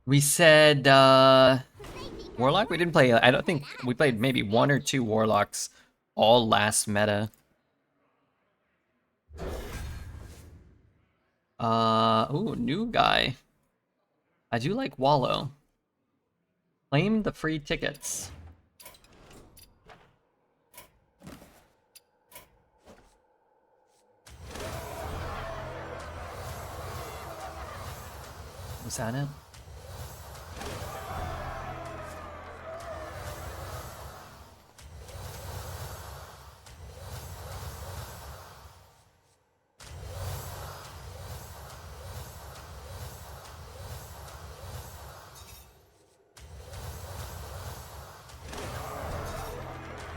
We said Warlock? We didn't play, I don't think, we played maybe 1 or 2 Warlocks all last meta. Ooh, new guy. I do like Wallow. Claim the free tickets. Was that it?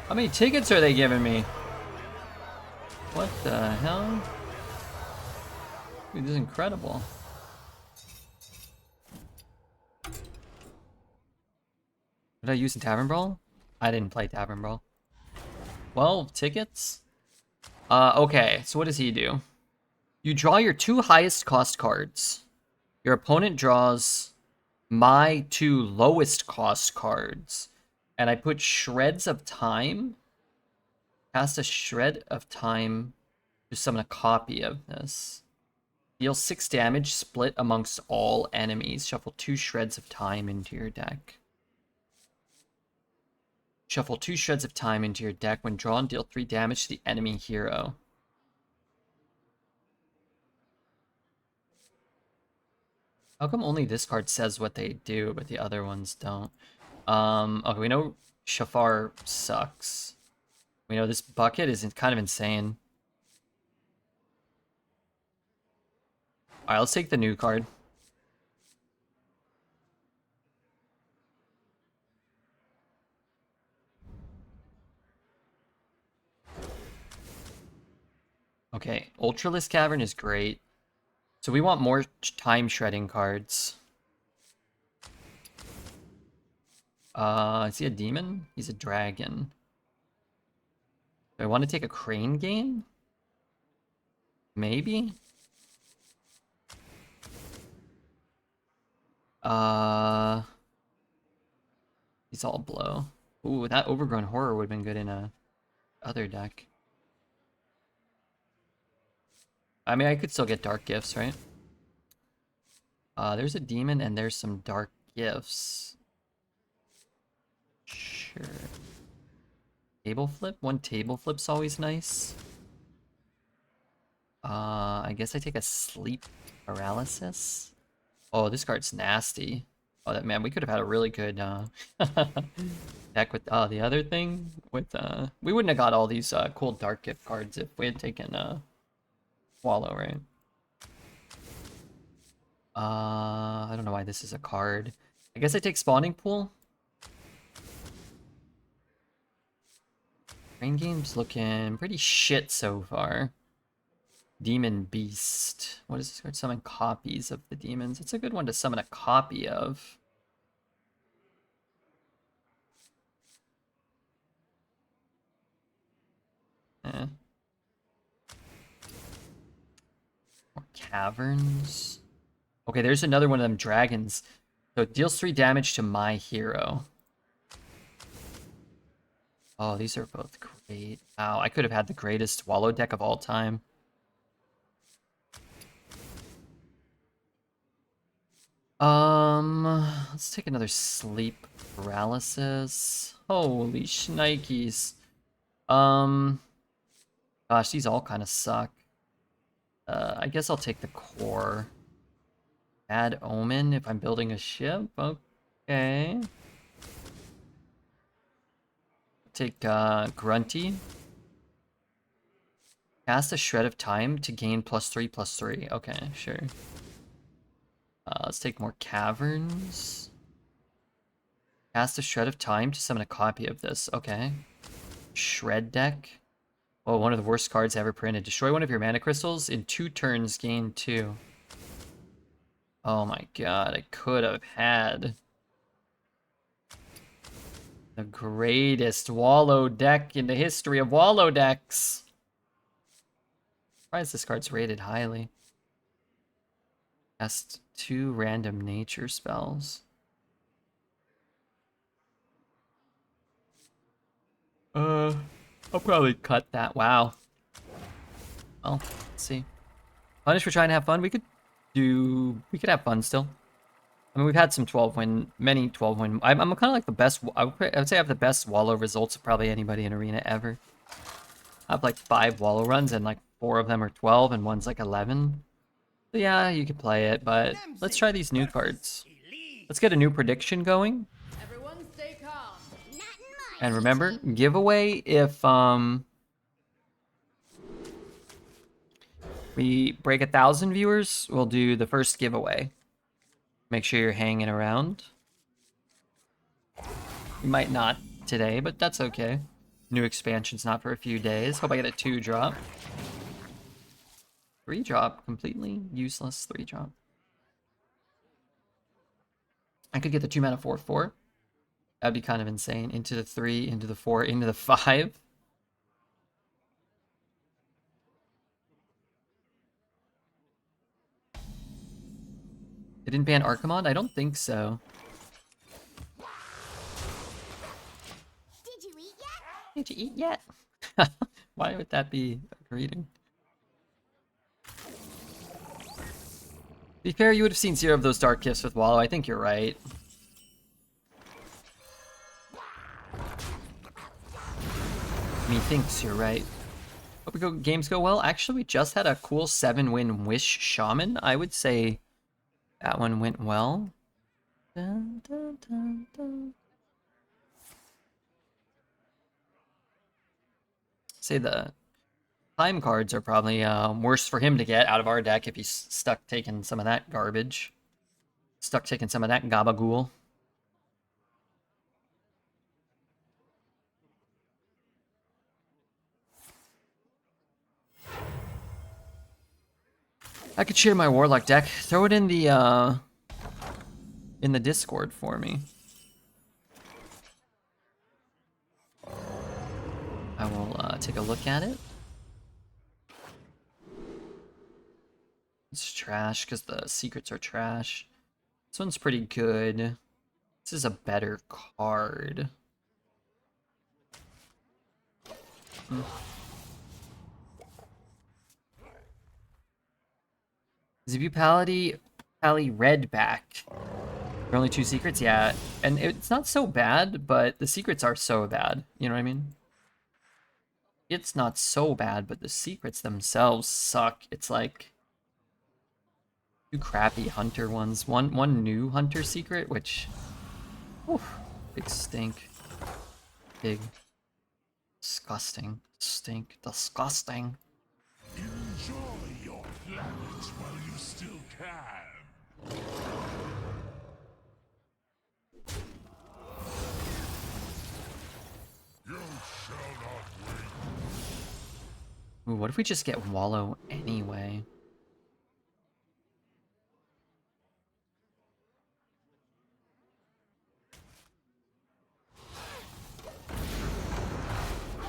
How many tickets are they giving me? What the hell? Dude, this is incredible. Did I use the Tavern Brawl? I didn't play Tavern Brawl. 12 tickets? Okay, so what does he do? You draw your 2 highest cost cards. Your opponent draws my 2 lowest cost cards. And I put Shreds of Time. Cast a Shred of Time to summon a copy of this. Deal 6 damage split amongst all enemies. Shuffle 2 Shreds of Time into your deck. Shuffle 2 Shreds of Time into your deck. When drawn, deal 3 damage to the enemy hero. How come only this card says what they do, but the other ones don't? Okay, we know Shafar sucks. We know this bucket is kind of insane. Alright, let's take the new card. Okay, Ultralisk Cavern is great. So we want more time shredding cards. Is he a demon? He's a dragon. Do I want to take a crane game? Maybe? He's all blow. Ooh, that Overgrown Horror would have been good in a other deck. I mean, I could still get Dark Gifts, right? There's a demon and there's some Dark Gifts. Sure. Table flip? 1 table flip's always nice. I guess I take a Sleep Paralysis. Oh, this card's nasty. Oh, that man, we could have had a really good deck with the other thing. With we wouldn't have got all these cool Dark Gift cards if we had taken Wallow, right? I don't know why this is a card. I guess I take Spawning Pool. Rain Game's looking pretty shit so far. Demon Beast. What is this card? Summon copies of the demons. It's a good one to summon a copy of. Eh. More caverns. Okay, there's another one of them dragons. So it deals 3 damage to my hero. Oh, these are both great. Wow, I could have had the greatest Wallow deck of all time. Let's take another Sleep Paralysis. Holy shnikes. Gosh, these all kind of suck. I guess I'll take the core. Add Omen if I'm building a ship. Okay. Take Grunty. Cast a Shred of Time to gain +3/+3. Okay, sure. Let's take more Caverns. Cast a Shred of Time to summon a copy of this. Okay. Shred deck. Oh, one of the worst cards ever printed. Destroy one of your mana crystals. In 2 turns, gain 2. Oh my god, I could have had the greatest Wallow deck in the history of Wallow decks. Surprised this card's rated highly. Cast 2 random nature spells. I'll probably cut that. Wow. Well, let's see. Punish for trying to have fun. We could have fun still. I mean, we've had some 12 win, many 12 win. I'm kind of like the best. I would say I have the best Wallow results of probably anybody in Arena ever. I have like 5 Wallow runs, and like 4 of them are 12, and one's like 11. So yeah, you could play it, but let's try these new cards. Let's get a new prediction going. Everyone stay calm. And remember, giveaway if we break 1,000 viewers, we'll do the first giveaway. Make sure you're hanging around. We might not today, but that's okay. New expansion's not for a few days. Hope I get a 2-drop. 3-drop, completely useless 3-drop. I could get the 2-mana 4/4. That'd be kind of insane. Into the 3, into the 4, into the 5. They didn't ban Archimond? I don't think so. Did you eat yet? Did you eat yet? Why would that be a greeting? To be fair, you would have seen 0 of those Dark Gifts with Wallow. I think you're right. Methinks you're right. Hope games go well. Actually, we just had a cool 7-win Wish Shaman. I would say that one went well. Dun, dun, dun, dun. Say the time cards are probably worse for him to get out of our deck if he's stuck taking some of that garbage. Stuck taking some of that gabagool. I could share my Warlock deck. Throw it in the Discord for me. I will take a look at it. It's trash because the secrets are trash. This one's pretty good. This is a better card. Zibu Pally Redback. There are only 2 secrets? Yeah. And it's not so bad, but the secrets are so bad. You know what I mean? It's not so bad, but the secrets themselves suck. It's like 2 crappy hunter ones. One new hunter secret, which... Oof, big stink. Big. Disgusting. Stink. Disgusting. Enjoy your planet while you still can. You shall not win. Ooh, what if we just get Wallow anyway?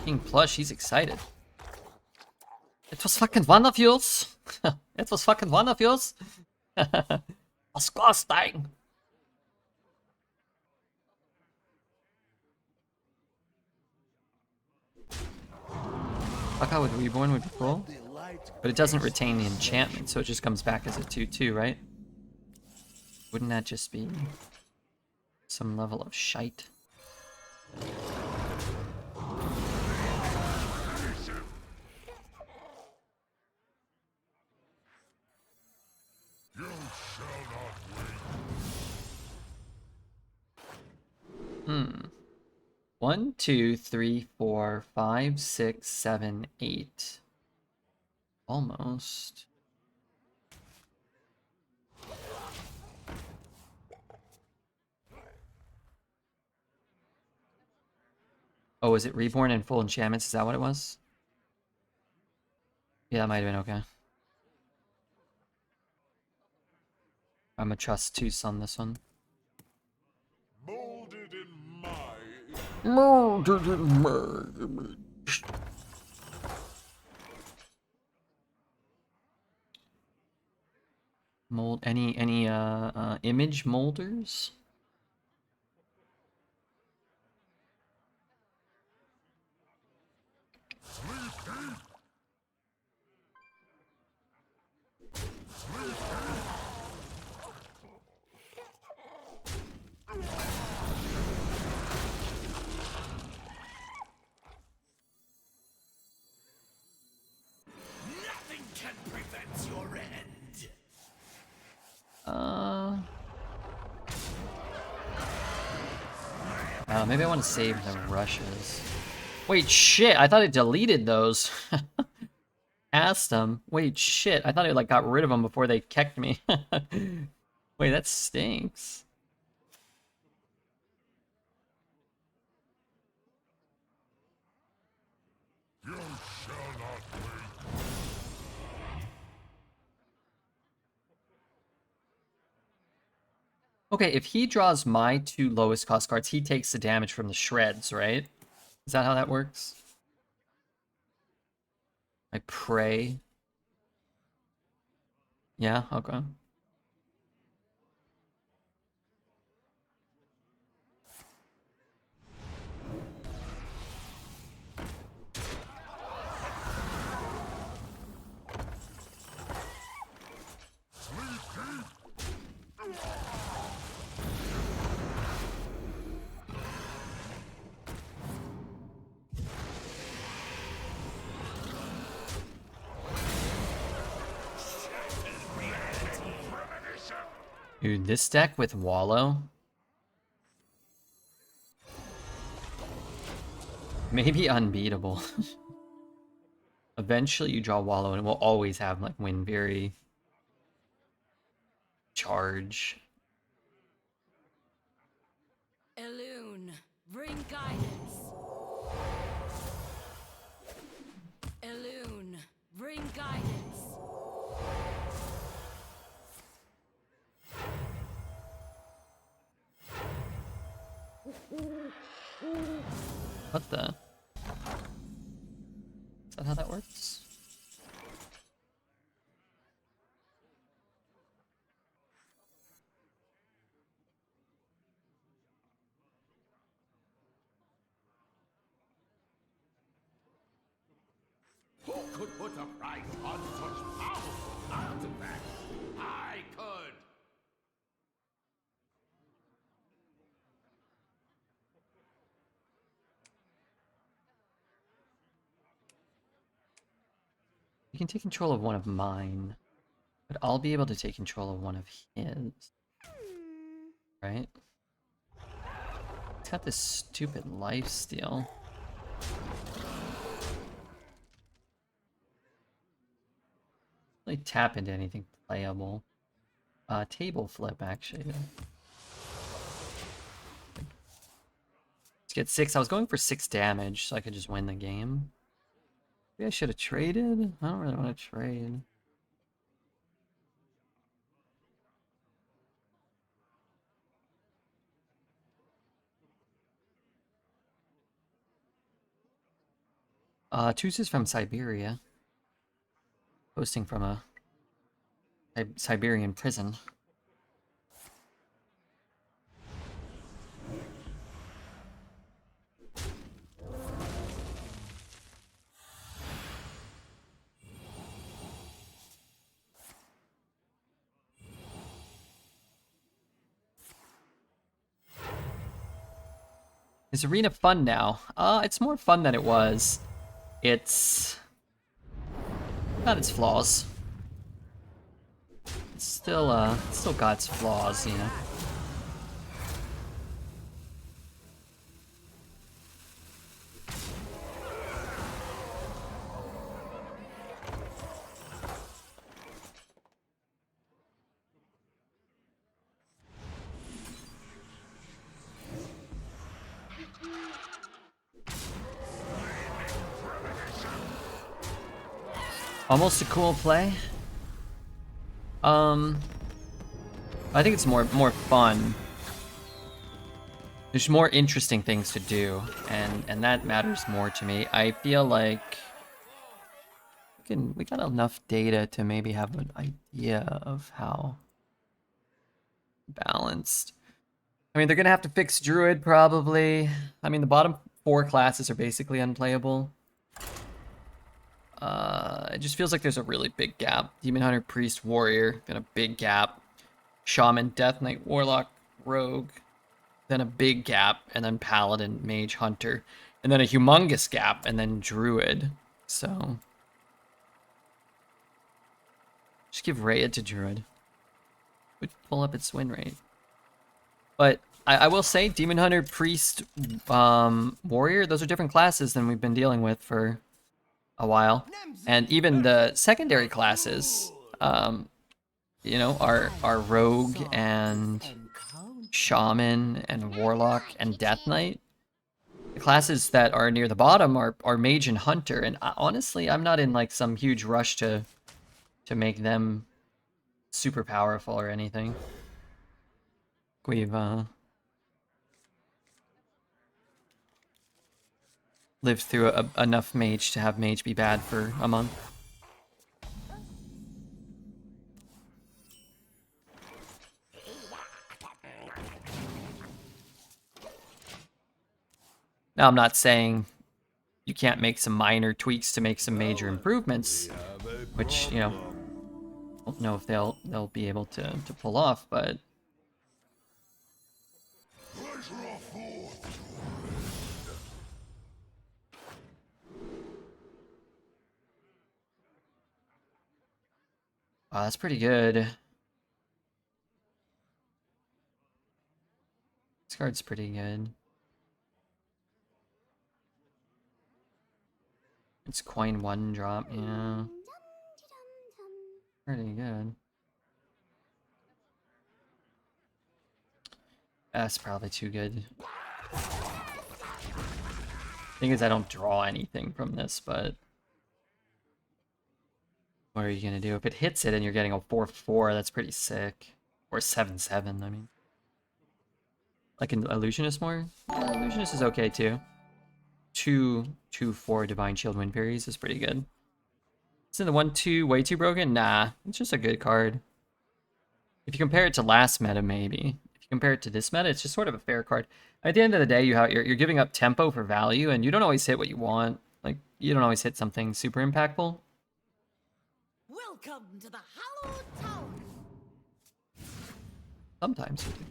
King Plush, he's excited. It was fucking one of yours. It was fucking one of yours. Disgusting. Fuck out with Reborn would be cool. But it doesn't retain the enchantment, so it just comes back as a 2/2, right? Wouldn't that just be some level of shite? You shall not win. 1, 2, 3, 4, 5, 6, 7, 8. Almost. Oh, was it Reborn and full enchantments? Is that what it was? Yeah, that might have been okay. I'm gonna trust Tooth on this one. Molded in my... Molded in my... Mold any image molders? Nothing can prevent your end. Maybe I want to save the rushes. Wait, shit! I thought it deleted those. Asked them. Wait, shit! I thought it like got rid of them before they kecked me. Wait, that stinks. You shall not wait. Okay, if he draws my 2 lowest cost cards, he takes the damage from the shreds, right? Is that how that works? I pray. Yeah, okay. Dude, this deck with Wallow? Maybe unbeatable. Eventually you draw Wallow and it will always have like Windberry charge. Elune, bring guidance. Elune, bring guidance. What the? Is that how that works? Who could put a price on such powerful artifacts? I could. You can take control of one of mine, but I'll be able to take control of one of his. Right? It's got this stupid lifesteal. Really tap into anything playable. Table flip, actually. Let's get 6. I was going for 6 damage so I could just win the game. Maybe I should have traded? I don't really want to trade. Tuesdays from Siberia. Posting from a Siberian prison. Is Arena fun now? It's more fun than it was. It's got its flaws. It's still got its flaws, you know. Almost a cool play. I think it's more fun. There's more interesting things to do, and that matters more to me. I feel like we got enough data to maybe have an idea of how balanced. I mean, they're gonna have to fix Druid probably. I mean, the bottom 4 classes are basically unplayable. It just feels like there's a really big gap. Demon Hunter, Priest, Warrior, then a big gap. Shaman, Death Knight, Warlock, Rogue, then a big gap, and then Paladin, Mage, Hunter, and then a humongous gap, and then Druid. So just give Rhea to Druid. Would pull up its win rate. But I will say, Demon Hunter, Priest, Warrior, those are different classes than we've been dealing with for a while. And even the secondary classes, you know, our Rogue and Shaman and Warlock and Death Knight. The classes that are near the bottom are Mage and Hunter, and honestly, I'm not in like some huge rush to make them super powerful or anything. We've lived through enough Mage to have Mage be bad for a month. Now, I'm not saying you can't make some minor tweaks to make some major improvements, which, you know, I don't know if they'll be able to pull off, but that's pretty good. This card's pretty good. It's coin 1 drop, yeah. Pretty good. That's probably too good. Thing is, I don't draw anything from this, but what are you gonna do? If it hits it and you're getting a 4/4, that's pretty sick. Or 7/7, I mean. Like an Illusionist more? Yeah, Illusionist is okay too. 2/4 Divine Shield Wind Fairies is pretty good. Isn't the 1/2 way too broken? Nah, it's just a good card. If you compare it to last meta, maybe. If you compare it to this meta, it's just sort of a fair card. At the end of the day, you're giving up tempo for value, and you don't always hit what you want. Like, you don't always hit something super impactful. Welcome to the Hallowed Tower. Sometimes you do.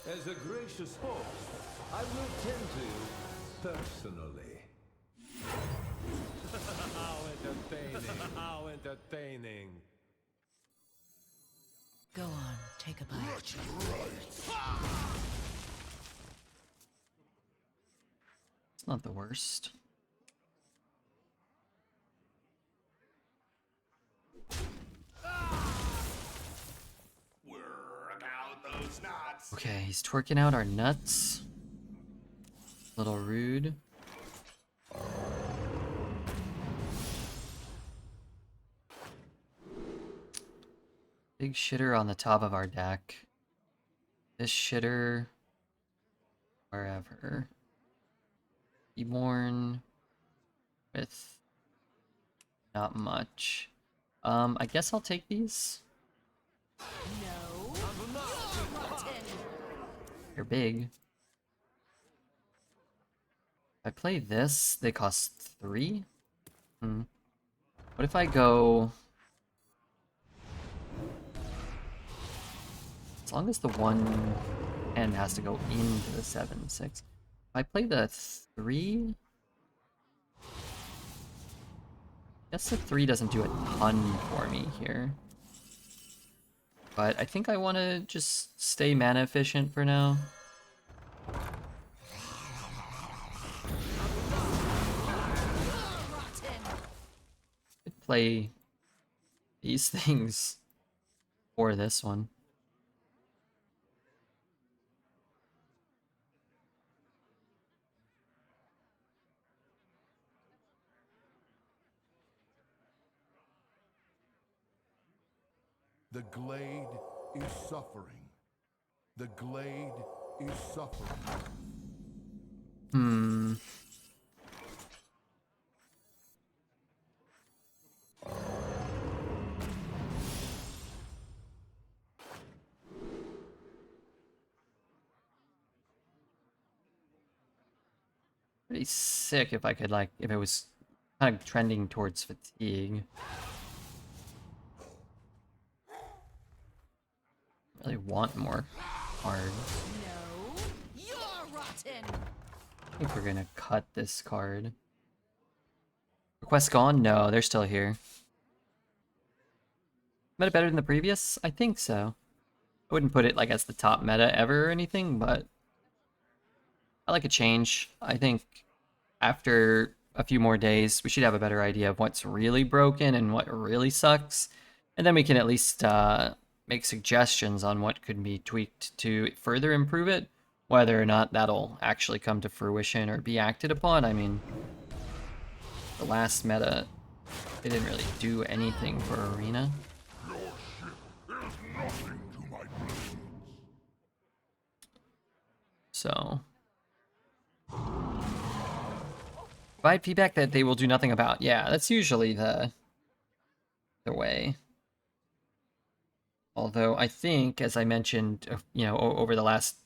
As a gracious host, I will tend to personally. How entertaining! How entertaining! Go on, take a bite. It's not the worst. Work out those nuts. Okay, he's twerking out our nuts. Little rude. Big shitter on the top of our deck. This shitter wherever. Reborn with not much. I guess I'll take these. No. They're big. If I play this, they cost 3. What if I go... As long as the 1 end has to go into the 7/6. If I play the 3... I guess the 3 doesn't do a ton for me here. But I think I want to just stay mana efficient for now. Could play these things for this one. The glade is suffering. The glade is suffering. Pretty sick if I could, like, if it was kind of trending towards fatigue. Really want more cards. No. You're rotten. I think we're gonna cut this card. Request gone? No, they're still here. Meta better than the previous? I think so. I wouldn't put it like as the top meta ever or anything, but I like a change. I think after a few more days, we should have a better idea of what's really broken and what really sucks. And then we can at least make suggestions on what could be tweaked to further improve it. Whether or not that'll actually come to fruition or be acted upon. I mean, the last meta, they didn't really do anything for Arena. So, provide feedback that they will do nothing about. Yeah, that's usually the way. Although I think, as I mentioned, over the last,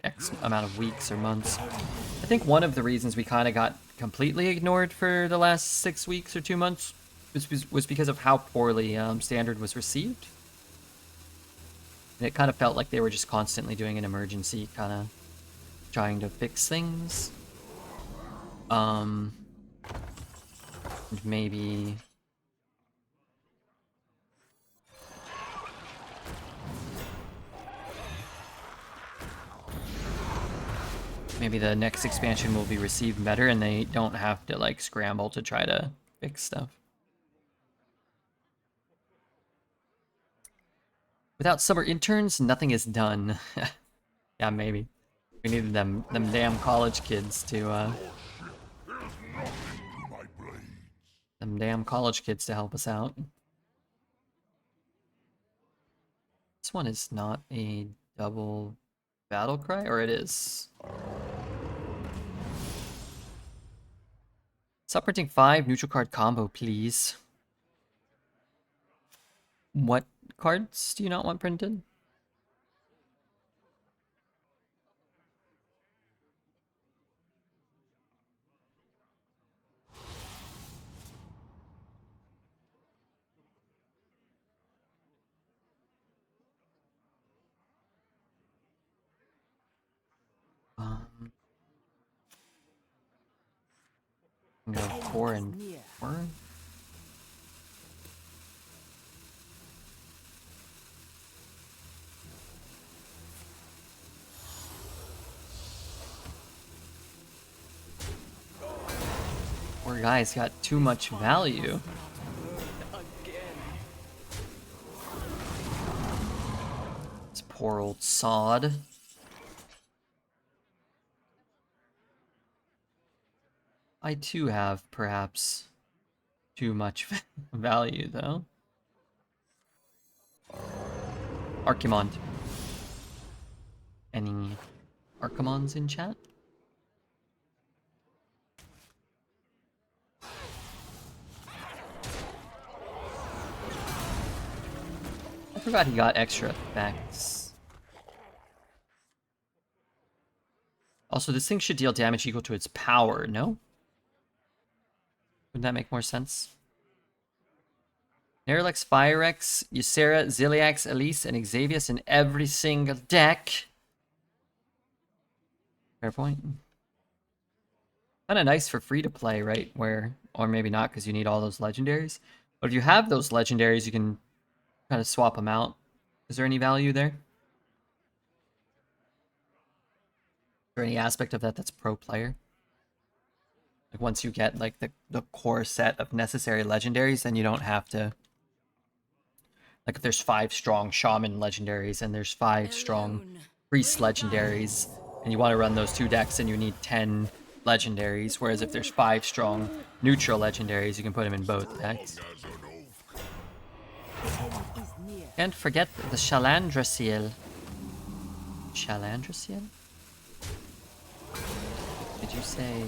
X amount of weeks or months, I think one of the reasons we kind of got completely ignored for the last 6 weeks or 2 months was because of how poorly Standard was received. And it kind of felt like they were just constantly doing an emergency, kind of trying to fix things. And maybe the next expansion will be received better and they don't have to like scramble to try to fix stuff. Without summer interns, nothing is done. Yeah, maybe. We needed them damn college kids to help us out. This one is not a double battle cry, or it is. Stop printing 5 neutral card combo, please. What cards do you not want printed? Go 4 and 4. Poor guy's got too much value. This poor old sod. I too have, perhaps, too much value, though. Archimond. Any Archimonds in chat? I forgot he got extra effects. Also, this thing should deal damage equal to its power, no? Wouldn't that make more sense? Nerlex, Firex, Ysera, Ziliax, Elise, and Xavius in every single deck. Fair point. Kind of nice for free to play, right? Or maybe not because you need all those legendaries. But if you have those legendaries, you can kind of swap them out. Is there any value there? Is there any aspect of that that's pro player? Like once you get like the core set of necessary legendaries, then you don't have to. Like if there's 5 strong shaman legendaries and there's 5 strong priest legendaries, and you want to run those 2 decks, and you need 10 legendaries. Whereas if there's 5 strong neutral legendaries, you can put them in both decks. Can't forget the Shalandrasil. Shalandrasil? Did you say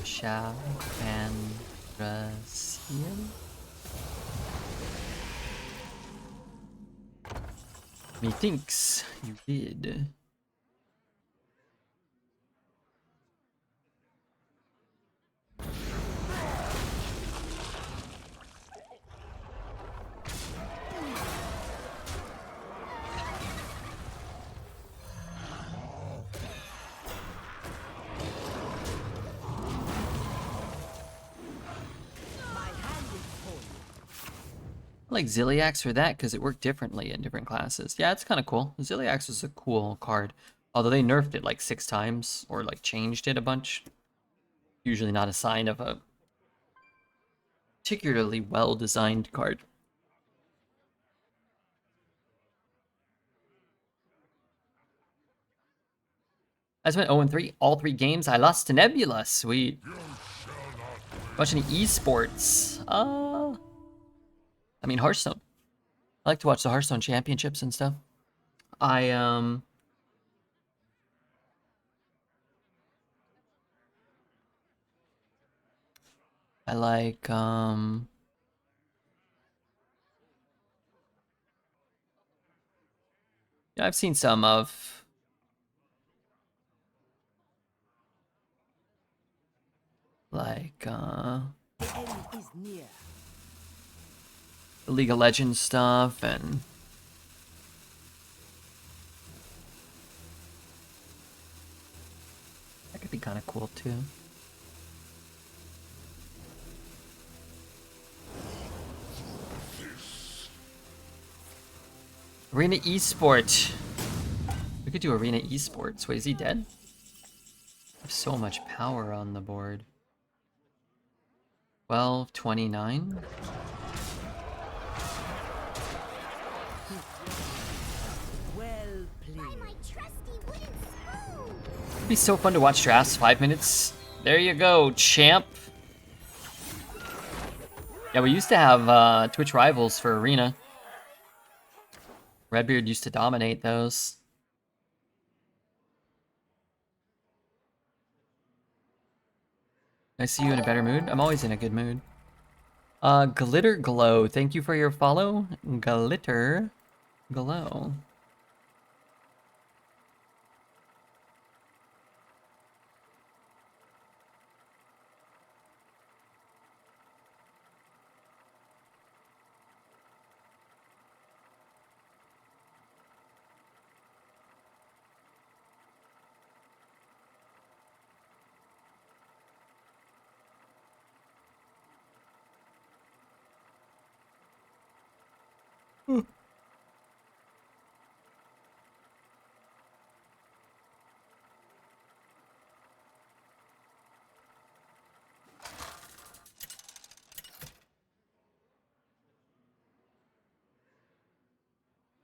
Shalandrasil? Methinks you did. like Ziliax for that because it worked differently in different classes. Yeah, it's kind of cool. Ziliax was a cool card. Although they nerfed it like 6 times or like changed it a bunch. Usually not a sign of a particularly well-designed card. I just went 0-3. All 3 games I lost to Nebula. Sweet. Watch any esports? I mean Hearthstone. I like to watch the Hearthstone championships and stuff. I like yeah, I've seen some of like The end is near. the League of Legends stuff and that could be kind of cool too. Arena Esport. We could do Arena Esports. Wait, is he dead? I have so much power on the board. 1229. Well played. It'd be so fun to watch drafts. 5 minutes. There you go, champ. Yeah, we used to have Twitch rivals for Arena. Redbeard used to dominate those. I see you in a better mood. I'm always in a good mood. Glitter Glow. Thank you for your follow. Glitter Glow.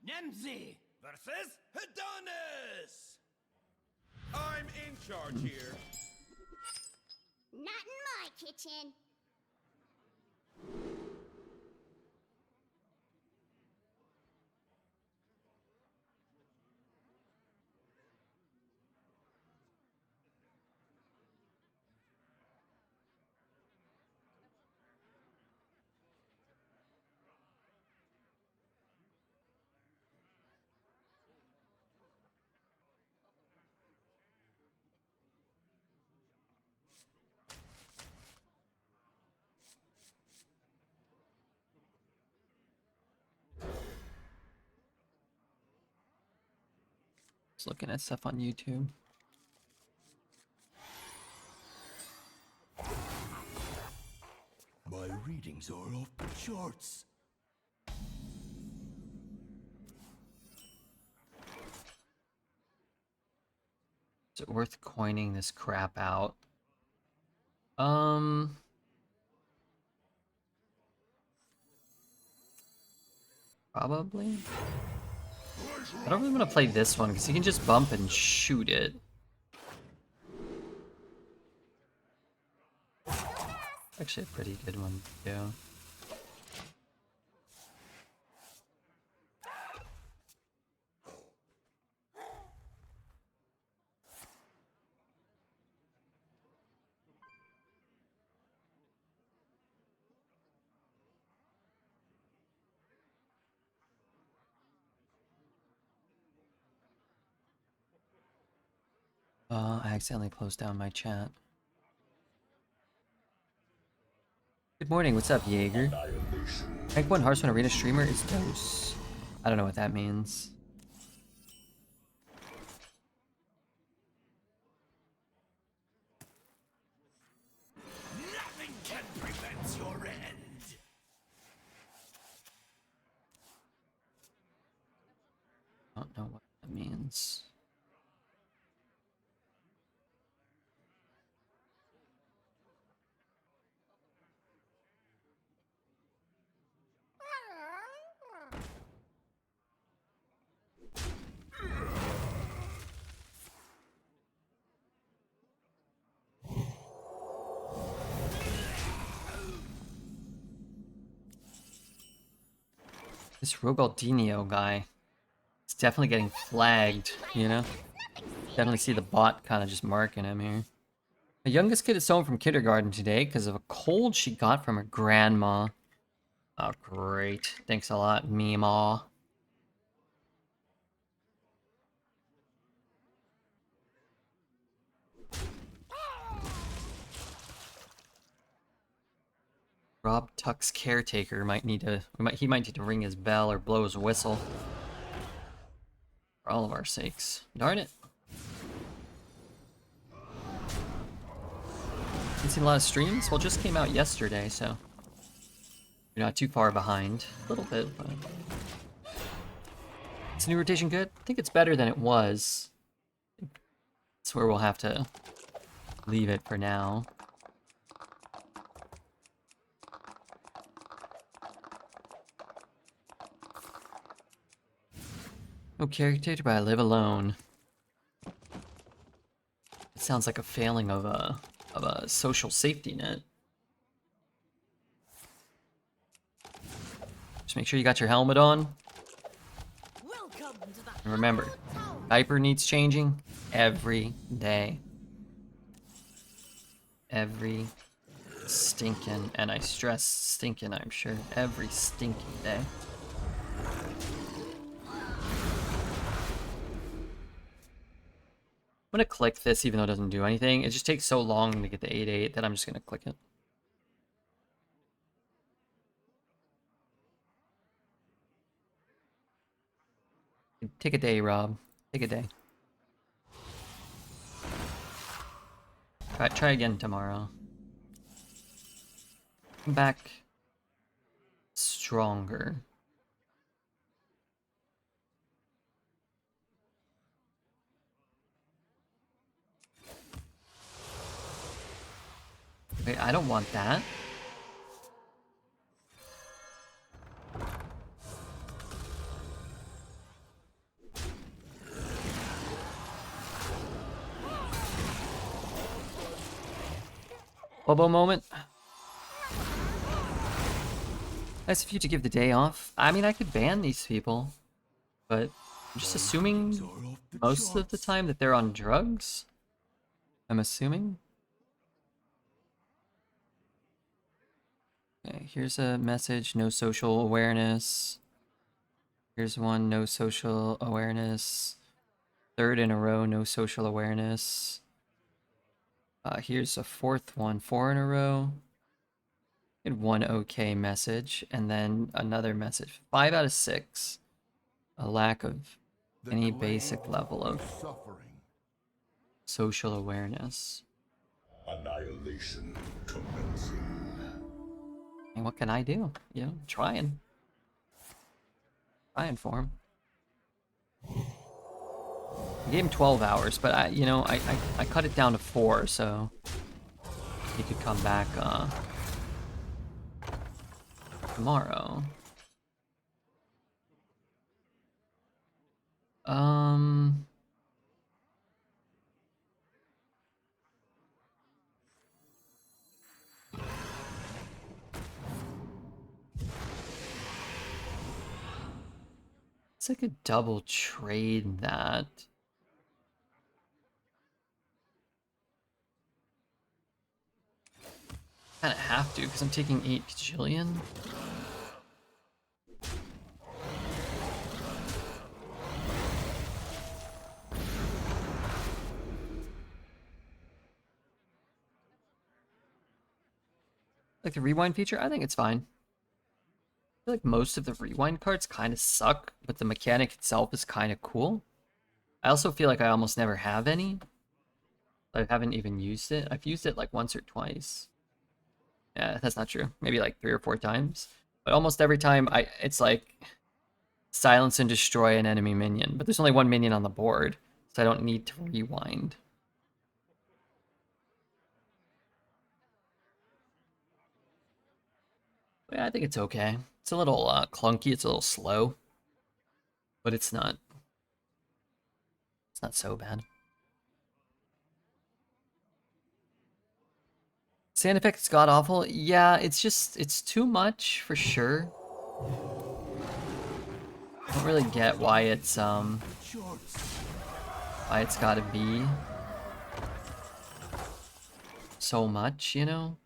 Nemzi versus Adonis! I'm in charge here. Not in my kitchen. Just looking at stuff on YouTube. My readings are off the charts. Is it worth coining this crap out? Probably. I don't really want to play this one because you can just bump and shoot it. Actually, a pretty good one too. I accidentally closed down my chat. Good morning, what's up, Jaeger? Rank 1 Hearthstone Arena streamer is Dose. I don't know what that means. Nothing can prevent your end. don't know what that means. This Rogaldinho guy is definitely getting flagged, you know? Definitely see the bot kind of just marking him here. The youngest kid is home from kindergarten today because of a cold she got from her grandma. Oh, great. Thanks a lot, Meemaw. Rob Tuck's caretaker might need to. He might need to ring his bell or blow his whistle. For all of our sakes. Darn it. Been seeing a lot of streams? Well, just came out yesterday, so you're not too far behind. A little bit, but is the new rotation good? I think it's better than it was. That's where we'll have to leave it for now. No caretaker, but I live alone. It sounds like a failing of a social safety net. Just make sure you got your helmet on. Welcome to the And remember, diaper needs changing every day. Every stinking, and I stress stinking, I'm sure, every stinking day. I'm gonna click this even though it doesn't do anything. It just takes so long to get the 8-8 that I'm just gonna click it. Take a day, Rob. Take a day. Try again tomorrow. Come back stronger. Wait, I don't want that. Bobo moment. Nice of you to give the day off. I mean, I could ban these people, but I'm just assuming most of the time that they're on drugs. I'm assuming. Okay, here's a message, no social awareness. Here's one, no social awareness. Third in a row, no social awareness. Here's a fourth one, 4 in a row. And one okay message, and then another message. 5 out of 6. A lack of any basic level of social awareness. Annihilation commencing. And what can I do? You know, trying for him. I gave him 12 hours, but I cut it down to 4, so he could come back tomorrow. It's like a double trade that. Kind of have to, because I'm taking 8 gajillion. Like the rewind feature, I think it's fine. I feel like most of the rewind cards kind of suck, but the mechanic itself is kind of cool. I also feel like I almost never have any. I haven't even used it. I've used it like once or twice. Yeah, that's not true. Maybe like 3 or 4 times. But almost every time, it's like silence and destroy an enemy minion, but there's only one minion on the board, so I don't need to rewind. Yeah, I think it's okay. It's a little clunky, it's a little slow, but it's not so bad. Sand effect is god awful. Yeah, it's too much for sure. I don't really get why it's gotta be so much, you know?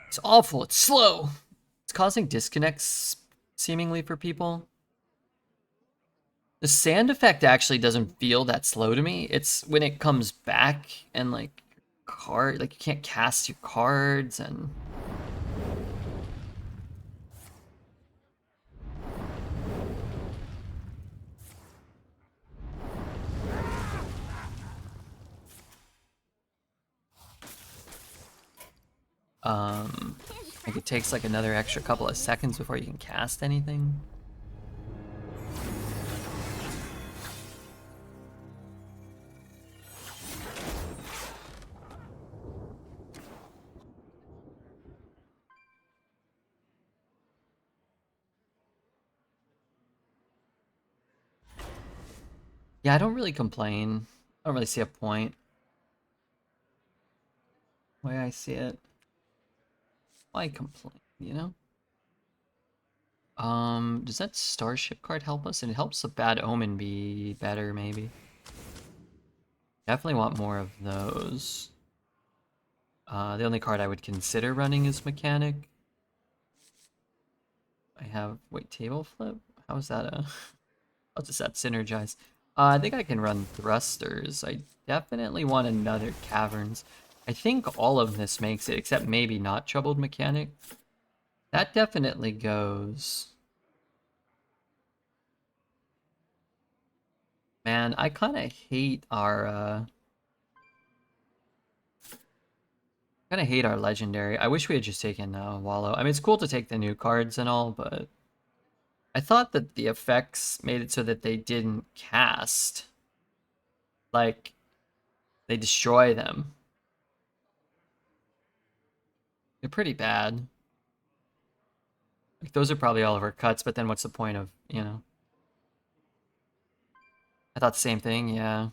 It's awful, it's slow. It's causing disconnects seemingly for people. The sand effect actually doesn't feel that slow to me. It's when it comes back and like you can't cast your cards and like it takes like another extra couple of seconds before you can cast anything. Yeah, I don't really complain. I don't really see a point. The way I see it. Why complain, you know? Does that Starship card help us? And it helps the Bad Omen be better, maybe. Definitely want more of those. The only card I would consider running is Mechanic. I have, wait, Table Flip? How is that how does that synergize? I think I can run Thrusters. I definitely want another Caverns. I think all of this makes it, except maybe not Troubled Mechanic. That definitely goes. Man, I kind of hate our legendary. I wish we had just taken Wallow. I mean, it's cool to take the new cards and all, but I thought that the effects made it so that they didn't cast. Like, they destroy them. They're pretty bad. Like, those are probably all of our cuts, but then what's the point of, you know? I thought the same thing, yeah.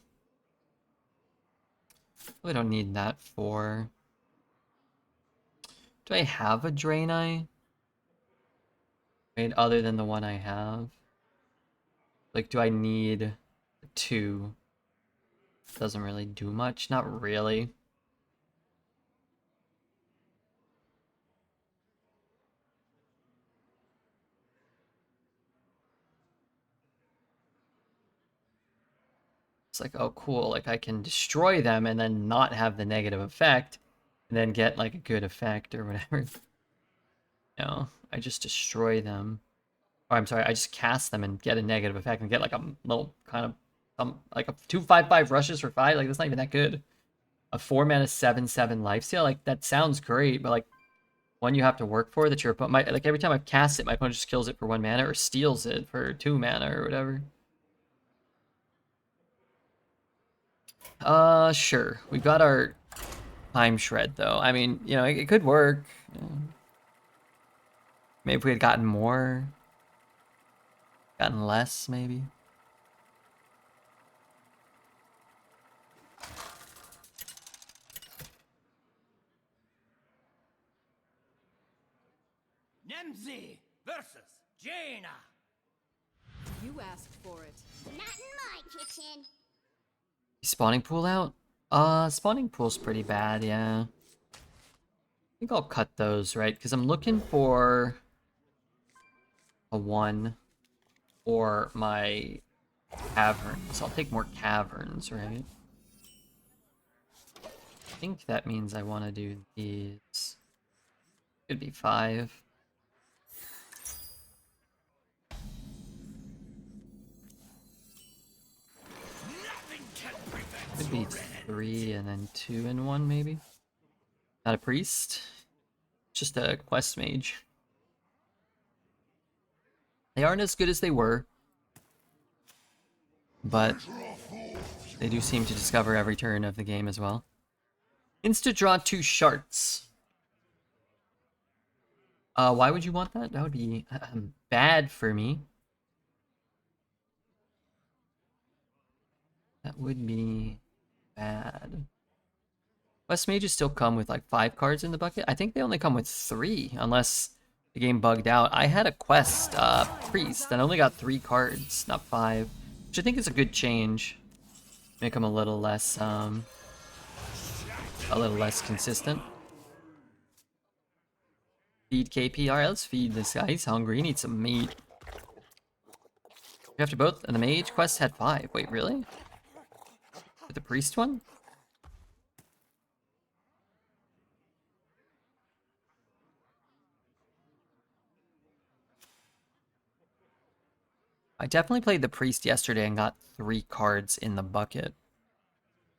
We don't need that for... Do I have a Draenei? Right, other than the one I have? Like, do I need two? Doesn't really do much. Not really. It's like, oh, cool. Like, I can destroy them and then not have the negative effect, and then get, like, a good effect or whatever. No, I just destroy them. Or, I'm sorry, I just cast them and get a negative effect and get, like, a little kind of, like, a 2/5/5 rushes for 5. Like, that's not even that good. A 4 mana 7/7 lifesteal, like, that sounds great, but, like, one you have to work for that your opponent might, like, every time I cast it, my opponent just kills it for 1 mana or steals it for 2 mana or whatever. Sure. We've got our Time Shred, though. I mean, you know, it could work. Maybe if we had gotten more. Gotten less, maybe. Nemzi versus Jaina. You asked for it. Not in my kitchen. Spawning pool out? Spawning pool's pretty bad, yeah. I think I'll cut those, right? Because I'm looking for a 1 or my caverns. I'll take more caverns, right? I think that means I want to do these. Could be 5. Could be 3 and then 2 in 1, maybe. Not a priest. Just a quest mage. They aren't as good as they were, but they do seem to discover every turn of the game as well. Insta draw 2 shards. Why would you want that? That would be bad for me. That would be bad. Quest mages still come with like 5 cards in the bucket. I think they only come with 3, unless the game bugged out. I had a quest priest and only got 3 cards, not 5, which I think is a good change. Make them a little less consistent. Feed KP. Alright, let's feed this guy. He's hungry. He needs some meat. You have to both. And the mage quest had 5. Wait, really? With the priest one? I definitely played the priest yesterday and got 3 cards in the bucket.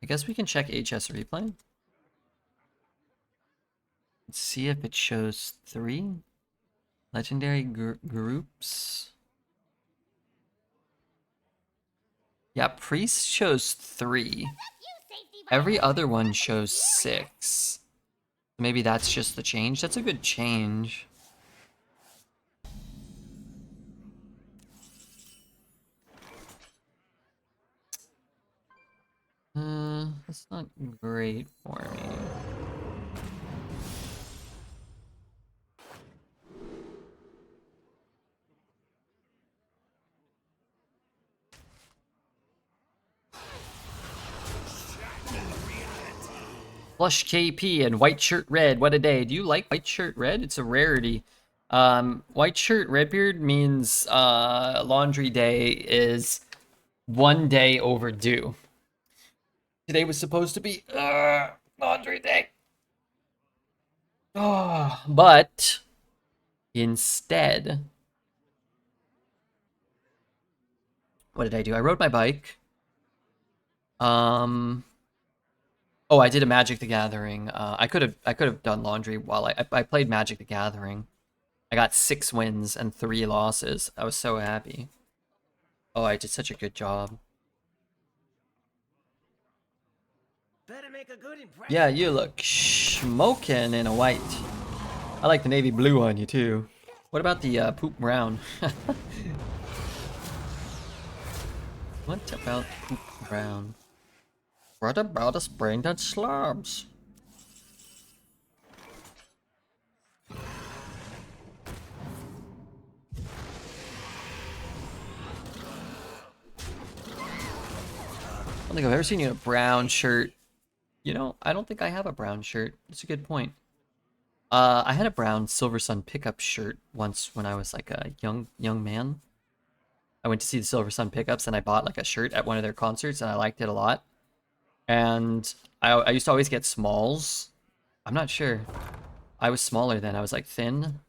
I guess we can check HS replay. Let's see if it shows 3. Legendary groups. Yeah, priest shows 3. Every other one shows 6. Maybe that's just the change. That's a good change. That's not great for me. Flush KP and white shirt red. What a day. Do you like white shirt red? It's a rarity. White shirt redbeard means laundry day is 1 day overdue. Today was supposed to be laundry day. Oh, but instead, what did I do? I rode my bike. Oh, I did a Magic the Gathering. I could have done laundry while I played Magic the Gathering. I got 6 wins and 3 losses. I was so happy. Oh, I did such a good job. Better make a good impression. Yeah, you look smoking in a white. I like the navy blue on you too. What about the poop brown? What about poop brown? What about us brain dead slobs? I don't think I've ever seen you in a brown shirt. You know, I don't think I have a brown shirt. That's a good point. I had a brown Silver Sun pickup shirt once when I was like a young man. I went to see the Silver Sun pickups and I bought like a shirt at one of their concerts and I liked it a lot. And I used to always get smalls. I'm not sure. I was smaller then. I was like thin,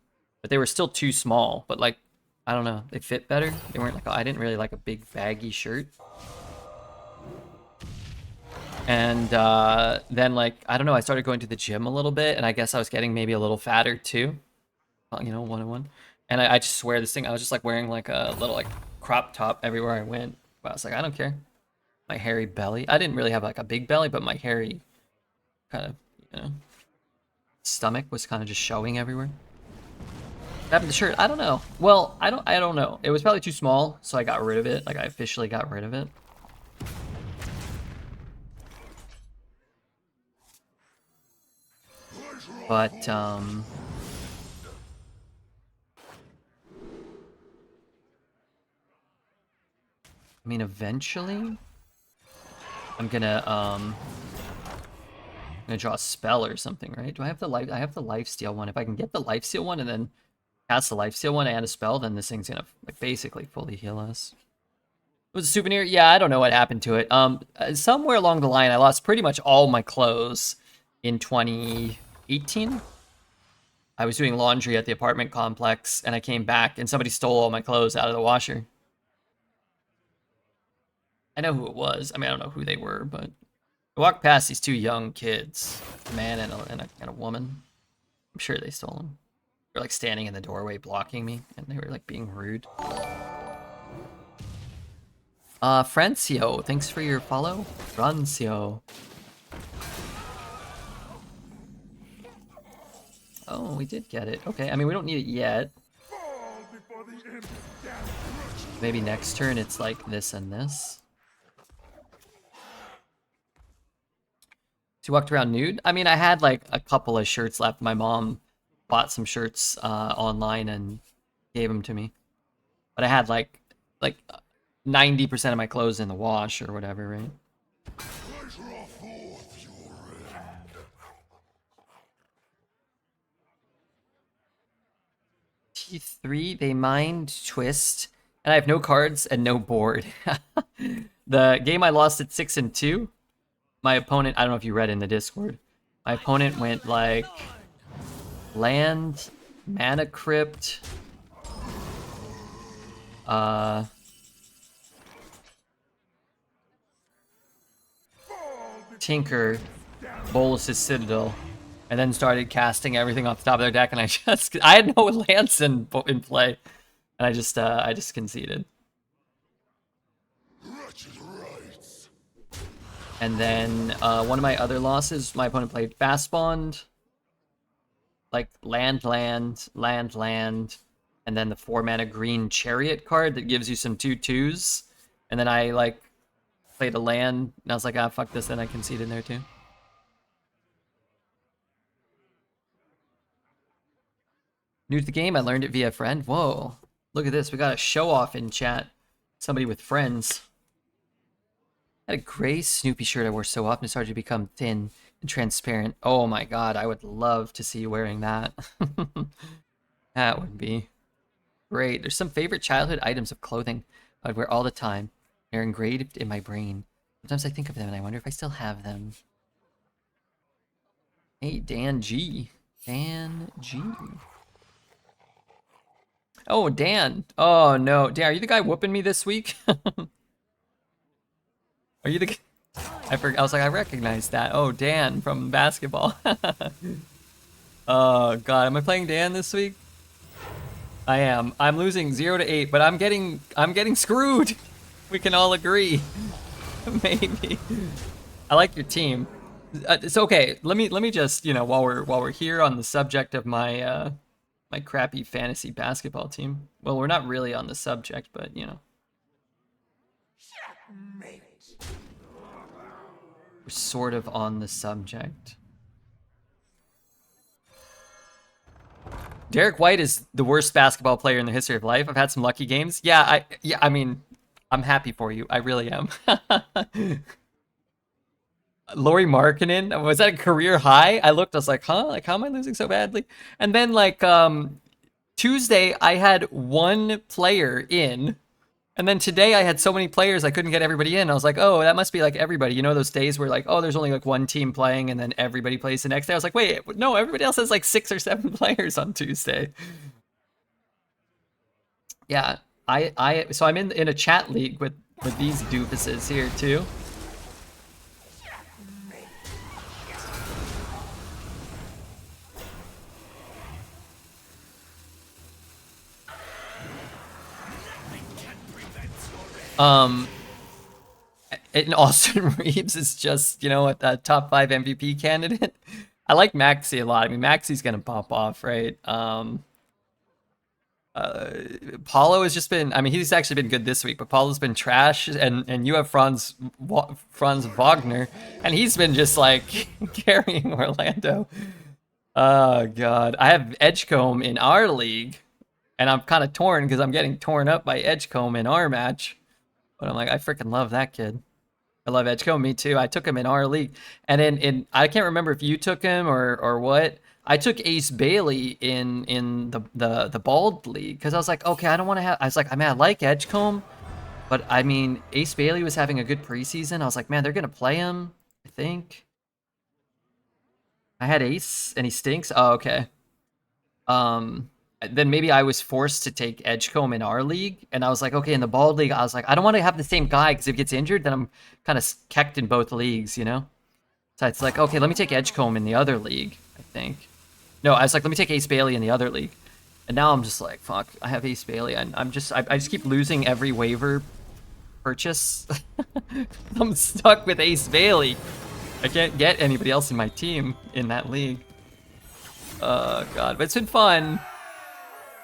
but they were still too small. But like, I don't know. They fit better. They weren't like, I didn't really like a big baggy shirt. And then like, I don't know, I started going to the gym a little bit and I guess I was getting maybe a little fatter too. Well, you know, 101. And I just swear this thing, I was just like wearing like a little like crop top everywhere I went. But I was like, I don't care. My hairy belly. I didn't really have like a big belly, but my hairy kind of, you know, stomach was kind of just showing everywhere. What happened to the shirt? I don't know. Well, I don't know. It was probably too small, so I got rid of it. Like I officially got rid of it. But, I mean, eventually, I'm gonna draw a spell or something, right? Do I have the life? I have the lifesteal one. If I can get the lifesteal one and then cast the lifesteal one and add a spell, then this thing's gonna like basically fully heal us. It was a souvenir? Yeah, I don't know what happened to it. Somewhere along the line, I lost pretty much all my clothes in 2018. I was doing laundry at the apartment complex, and I came back, and somebody stole all my clothes out of the washer. I know who it was. I mean, I don't know who they were, but I walked past these two young kids, a man and a woman. I'm sure they stole them. They're like standing in the doorway blocking me, and they were like being rude. Francio, thanks for your follow. Francio. Oh, we did get it. Okay, I mean, we don't need it yet. Maybe next turn it's like this and this. So you walked around nude? I mean, I had like a couple of shirts left. My mom bought some shirts online and gave them to me. But I had like 90% of my clothes in the wash or whatever, right? T3, they mind twist, and I have no cards and no board. The game I lost at 6-2, my opponent, I don't know if you read in the Discord, my opponent went like land, mana crypt, Tinker, Bolus's Citadel, and then started casting everything off the top of their deck, and I had no lands in play, and I just conceded. And then one of my other losses, my opponent played Fast Bond, like land, and then the 4-mana green Chariot card that gives you some 2/2s, and then I like played a land, and I was like, ah, fuck this, then I conceded there too. New to the game, I learned it via a friend. Whoa, look at this, we got a show off in chat. Somebody with friends. I had a gray Snoopy shirt I wore so often it started to become thin and transparent. Oh my god, I would love to see you wearing that. That would be great. There's some favorite childhood items of clothing I'd wear all the time. They're engraved in my brain. Sometimes I think of them and I wonder if I still have them. Hey, Dan G. Dan G. Oh, Dan. Oh, no. Dan, are you the guy whooping me this week? Are you the... I was like, I recognize that. Oh, Dan from basketball. Oh, God. Am I playing Dan this week? I am. I'm losing 0-8, but I'm getting screwed. We can all agree. Maybe. I like your team. It's okay. Let me just, you know, while we're here on the subject of my my crappy fantasy basketball team. Well, we're not really on the subject, but you know. We're sort of on the subject. Derek White is the worst basketball player in the history of life. I've had some lucky games. Yeah, I mean, I'm happy for you. I really am. Lauri Markkanen, was that a career high? I looked, I was like, huh? Like, how am I losing so badly? And then, like, Tuesday, I had one player in. And then today, I had so many players, I couldn't get everybody in. I was like, oh, that must be like everybody. You know those days where, like, oh, there's only, like, one team playing, and then everybody plays the next day? I was like, wait, no, everybody else has, like, 6 or 7 players on Tuesday. Yeah, so I'm in a chat league with these doofuses here, too. And Austin Reeves is just, you know, a top 5 MVP candidate. I like Maxi a lot. I mean, Maxi's gonna pop off, right? Paulo has just been, I mean, he's actually been good this week, but Paulo's been trash, and you have Franz Wagner, and he's been just like carrying Orlando. Oh god, I have Edgecombe in our league, and I'm kind of torn because I'm getting torn up by Edgecombe in our match. But I'm like, I freaking love that kid. I love Edgecombe, me too. I took him in our league. And in I can't remember if you took him or what. I took Ace Bailey in the Bald League because I was like, okay, I don't want to have... I was like, I mean, I like Edgecombe, but I mean, Ace Bailey was having a good preseason. I was like, man, they're going to play him, I think. I had Ace, and he stinks? Oh, okay. Then maybe I was forced to take Edgecombe in our league, and I was like, okay, in the Bald League, I was like, I don't want to have the same guy, because if he gets injured, then I'm kind of kecked in both leagues, you know? So it's like, okay, let me take Edgecomb in the other league, I think. No, I was like, let me take Ace Bailey in the other league. And now I'm just like, fuck, I have Ace Bailey. And I just keep losing every waiver purchase. I'm stuck with Ace Bailey. I can't get anybody else in my team in that league. Oh, God. But it's been fun.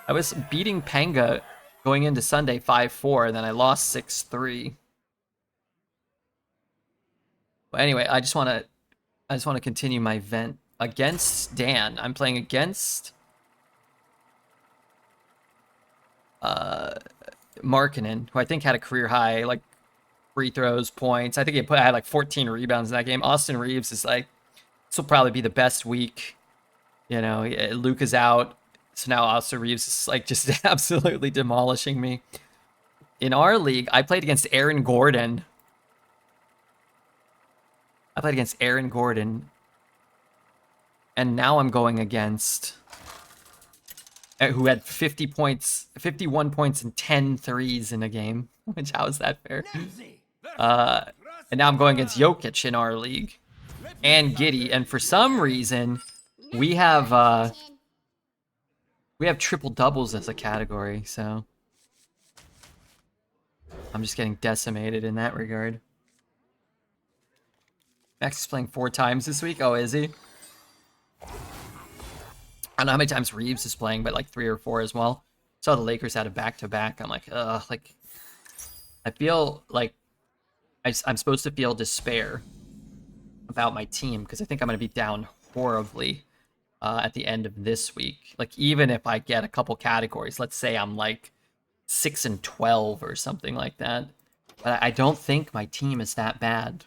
I was beating Panga going into Sunday 5-4, and then I lost 6-3. But anyway, I just want to continue my vent against Dan. I'm playing against Markkanen, who I think had a career high, like, free throws, points. I think he had like 14 rebounds in that game. Austin Reeves is like, this will probably be the best week. You know, Luke is out. So now Austin Reeves is like just absolutely demolishing me. In our league, I played against Aaron Gordon. And now I'm going against who had 50 points, 51 points and 10 threes in a game. Which, how is that fair? And now I'm going against Jokic in our league. And Giddy. And for some reason, we have triple doubles as a category, so I'm just getting decimated in that regard. Max is playing 4 times this week. Oh, is he? I don't know how many times Reeves is playing, but like 3 or 4 as well. Saw the Lakers had a back-to-back. I'm like, ugh, like, I feel like I'm supposed to feel despair about my team because I think I'm going to be down horribly at the end of this week. Like, even if I get a couple categories, let's say I'm like 6-12 or something like that. But I don't think my team is that bad.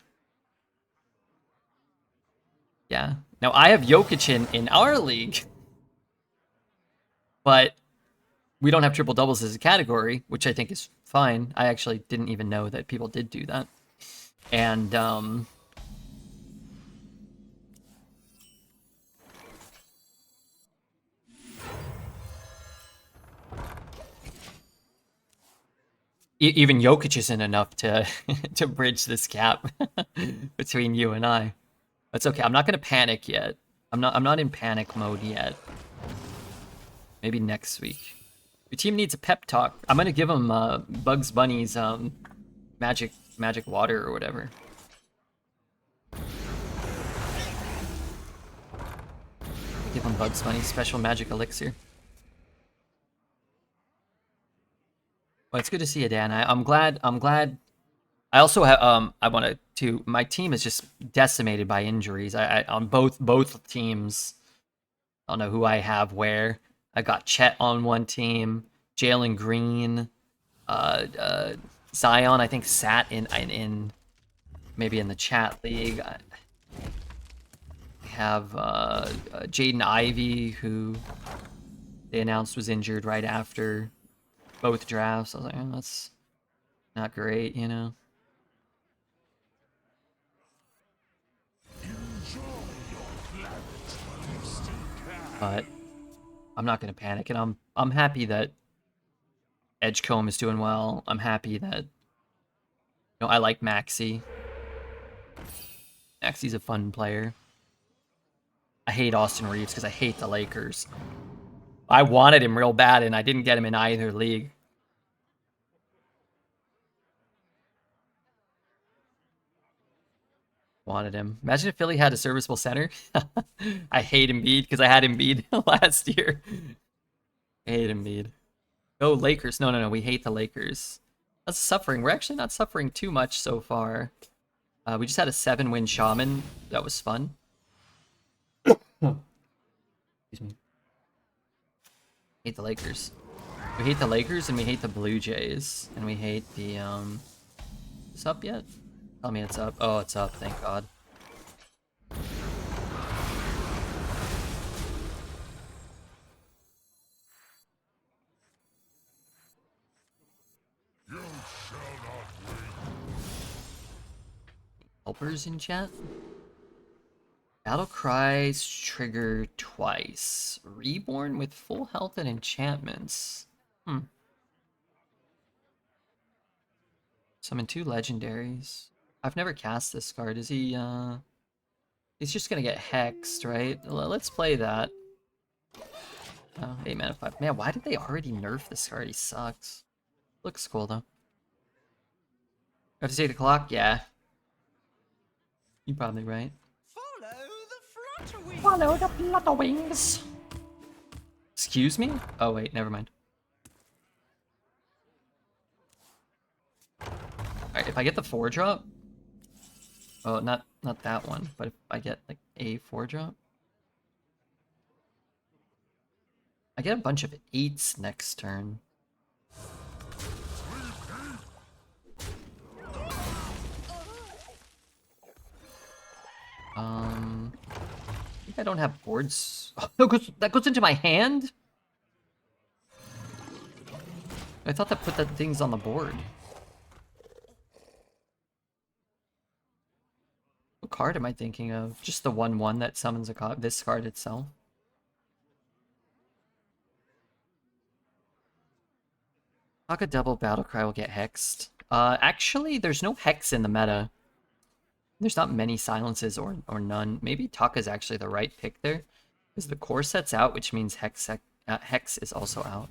Yeah. Now, I have Jokic in our league. But we don't have triple doubles as a category, which I think is fine. I actually didn't even know that people did do that. And, even Jokic isn't enough to to bridge this gap between you and I. That's okay. I'm not gonna panic yet. I'm not in panic mode yet. Maybe next week. Your team needs a pep talk. I'm gonna give him Bugs Bunny's magic water or whatever. Give him Bugs Bunny's special magic elixir. Well, it's good to see you, Dan. I'm glad. I also have I want to. My team is just decimated by injuries. I on both teams. I don't know who I have where. I got Chet on one team, Jalen Green, Zion. I think sat in maybe in the chat league. I have Jaden Ivey, who they announced was injured right after both drafts. I was like, oh, that's not great, you know. But I'm not gonna panic, and I'm happy that Edgecomb is doing well. I'm happy that, you know, I like Maxi. Maxi's a fun player. I hate Austin Reeves because I hate the Lakers. I wanted him real bad, and I didn't get him in either league. Wanted him. Imagine if Philly had a serviceable center. I hate Embiid because I had Embiid last year. I hate Embiid. Go Lakers. No. We hate the Lakers. That's suffering. We're actually not suffering too much so far. We just had a 7-win Shaman. That was fun. Excuse me. Hate the Lakers. We hate the Lakers and we hate the Blue Jays. And we hate the, Is up yet? Tell me it's up. Oh, it's up. Thank God. Helpers in chat? Battle cries trigger twice. Reborn with full health and enchantments. Summon 2 legendaries. I've never cast this card. Is he He's just gonna get hexed, right? Let's play that. Oh, 8 mana 5. Man, why did they already nerf this card? He sucks. Looks cool though. Have to take the clock? Yeah. You're probably right. Follow the flutter wings. Excuse me? Oh wait, never mind. Alright, if I get the 4-drop... Oh, not that one, but if I get like a 4-drop... I get a bunch of 8s next turn. I think I don't have boards. Oh, that goes into my hand? I thought that put the things on the board. What card am I thinking of? Just the 1/1 that summons a card. This card itself. Taka double Battlecry will get hexed. Actually, there's no hex in the meta. There's not many silences or none. Maybe Taka's actually the right pick there. Because the core set's out, which means Hex is also out.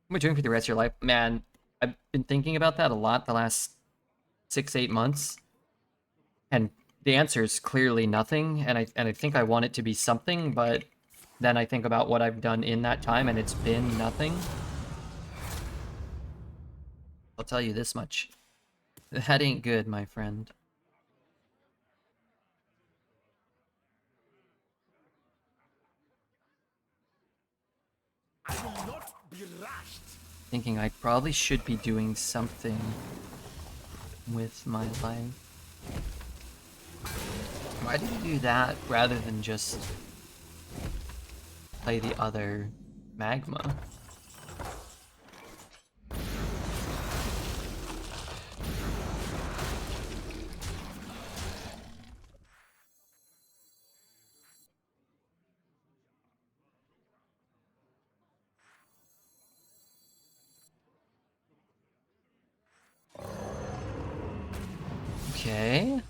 What am I doing for the rest of your life? Man, I've been thinking about that a lot the last 6-8 months. And the answer is clearly nothing. And I think I want it to be something, but then I think about what I've done in that time and it's been nothing. I'll tell you this much. That ain't good, my friend. I will not be rushed. Thinking I probably should be doing something with my life. Why did you do that rather than just play the other magma? Okay.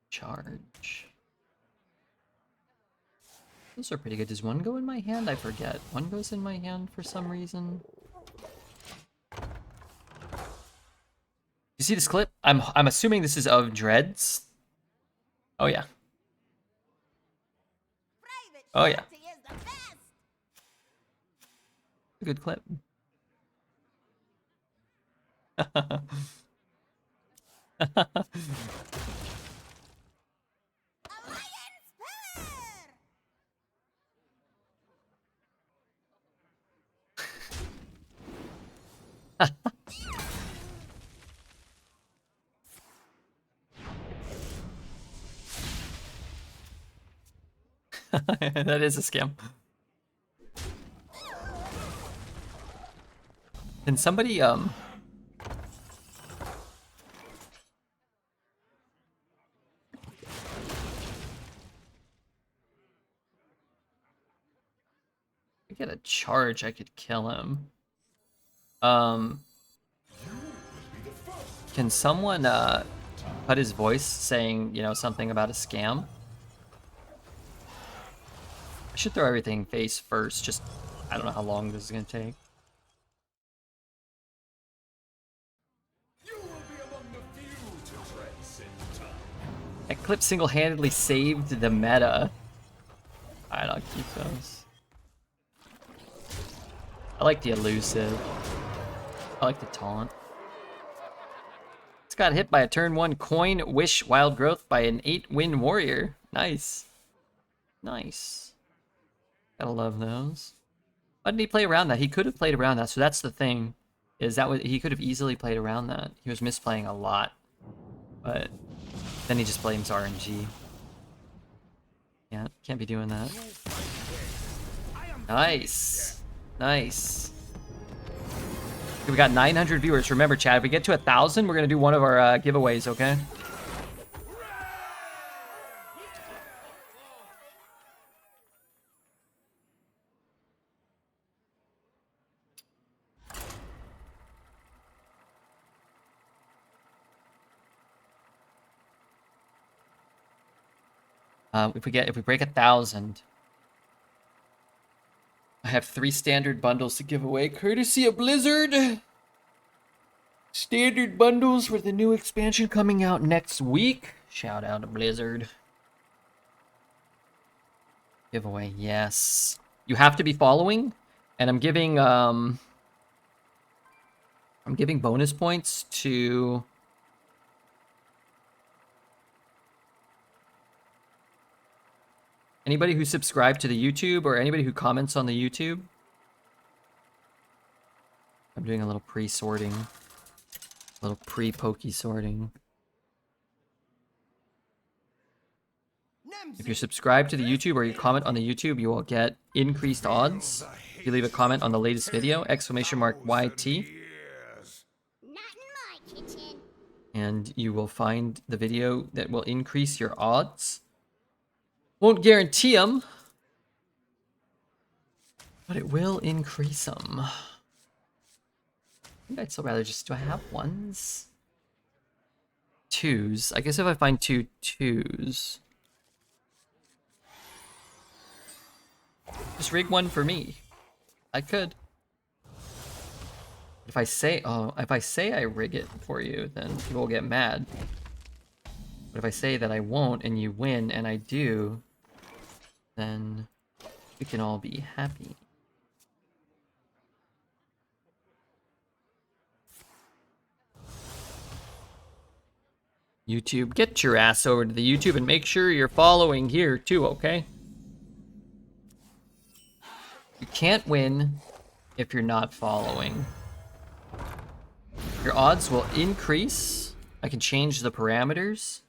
Charge. Those are pretty good. Does one go in my hand? I forget. One goes in my hand for some reason. You see this clip? I'm assuming this is of Dreads. Oh yeah. Oh yeah. A good clip. That is a scam. Can somebody I get a charge, I could kill him. Can someone cut his voice saying, you know, something about a scam? I should throw everything face first, just I don't know how long this is gonna take. You will be among the few to transcend time. That clip single-handedly saved the meta. Alright, I'll keep those. I like the elusive. I like the taunt. It's got hit by a turn 1 coin wish wild growth by an 8-win warrior. Nice. Nice. Gotta love those. Why didn't he play around that? He could have played around that, so that's the thing. Is that he could have easily played around that. He was misplaying a lot. But then he just blames RNG. Yeah, can't be doing that. Nice. Nice. Okay, we got 900 viewers. Remember, chat, if we get to 1,000, we're gonna do one of our giveaways, okay? If we break 1,000, I have 3 standard bundles to give away, courtesy of Blizzard. Standard bundles for the new expansion coming out next week. Shout out to Blizzard. Giveaway, yes. You have to be following, and I'm giving bonus points to anybody who subscribed to the YouTube or anybody who comments on the YouTube. I'm doing a little pre-sorting. A little pre-pokey sorting. If you're subscribed to the YouTube or you comment on the YouTube, you will get increased odds. If you leave a comment on the latest video, !YT. Not in my kitchen. And you will find the video that will increase your odds. Won't guarantee them, but it will increase them. I think I'd still rather just... Do I have ones? Twos. I guess if I find 2 twos... Just rig one for me. I could. If I say I rig it for you, then people will get mad. But if I say that I won't and you win and I do, then we can all be happy. YouTube, get your ass over to the YouTube and make sure you're following here too, okay? You can't win if you're not following. Your odds will increase. I can change the parameters.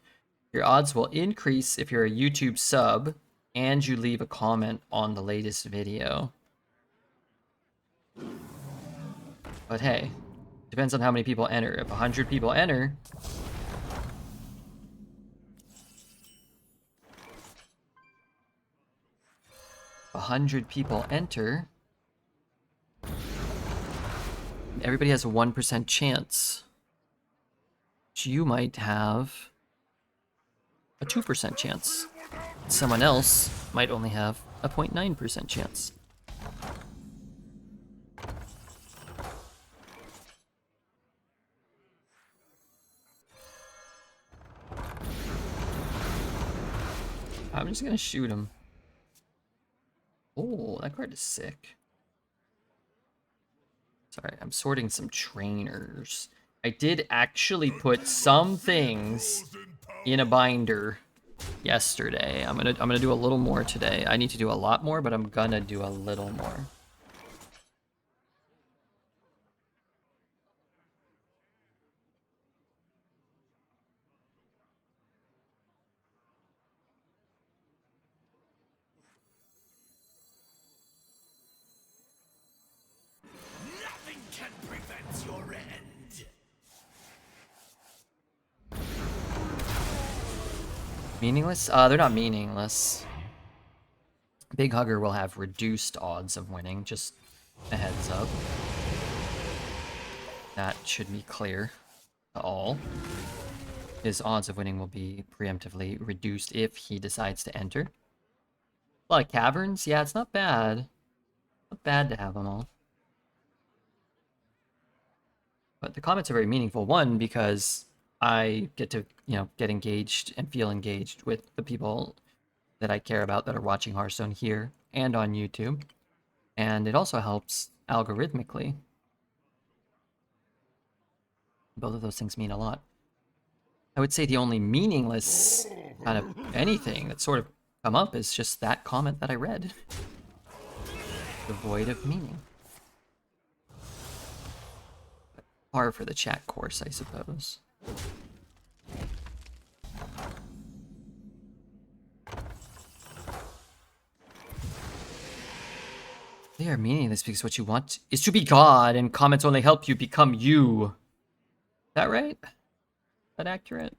Your odds will increase if you're a YouTube sub and you leave a comment on the latest video. But hey, depends on how many people enter. If 100 people enter, everybody has a 1% chance. So you might have a 2% chance. Someone else might only have a 0.9% chance. I'm just gonna shoot him. Oh, that card is sick. Sorry, I'm sorting some trainers. I did actually put some things in a binder yesterday. I'm gonna do a little more today. I need to do a lot more, but I'm gonna do a little more. Nothing can prevent your end. Meaningless? They're not meaningless. Big Hugger will have reduced odds of winning, just a heads up. That should be clear to all. His odds of winning will be preemptively reduced if he decides to enter. A lot of caverns? Yeah, it's not bad. Not bad to have them all. But the comments are very meaningful. One, because I get to, get engaged and feel engaged with the people that I care about that are watching Hearthstone here and on YouTube. And it also helps algorithmically. Both of those things mean a lot. I would say the only meaningless kind of anything that's sort of come up is just that comment that I read. Devoid of meaning. Par for the chat course, I suppose. They are meaningless because what you want is to be God, and comments only help you become you. Is that right? Is that accurate?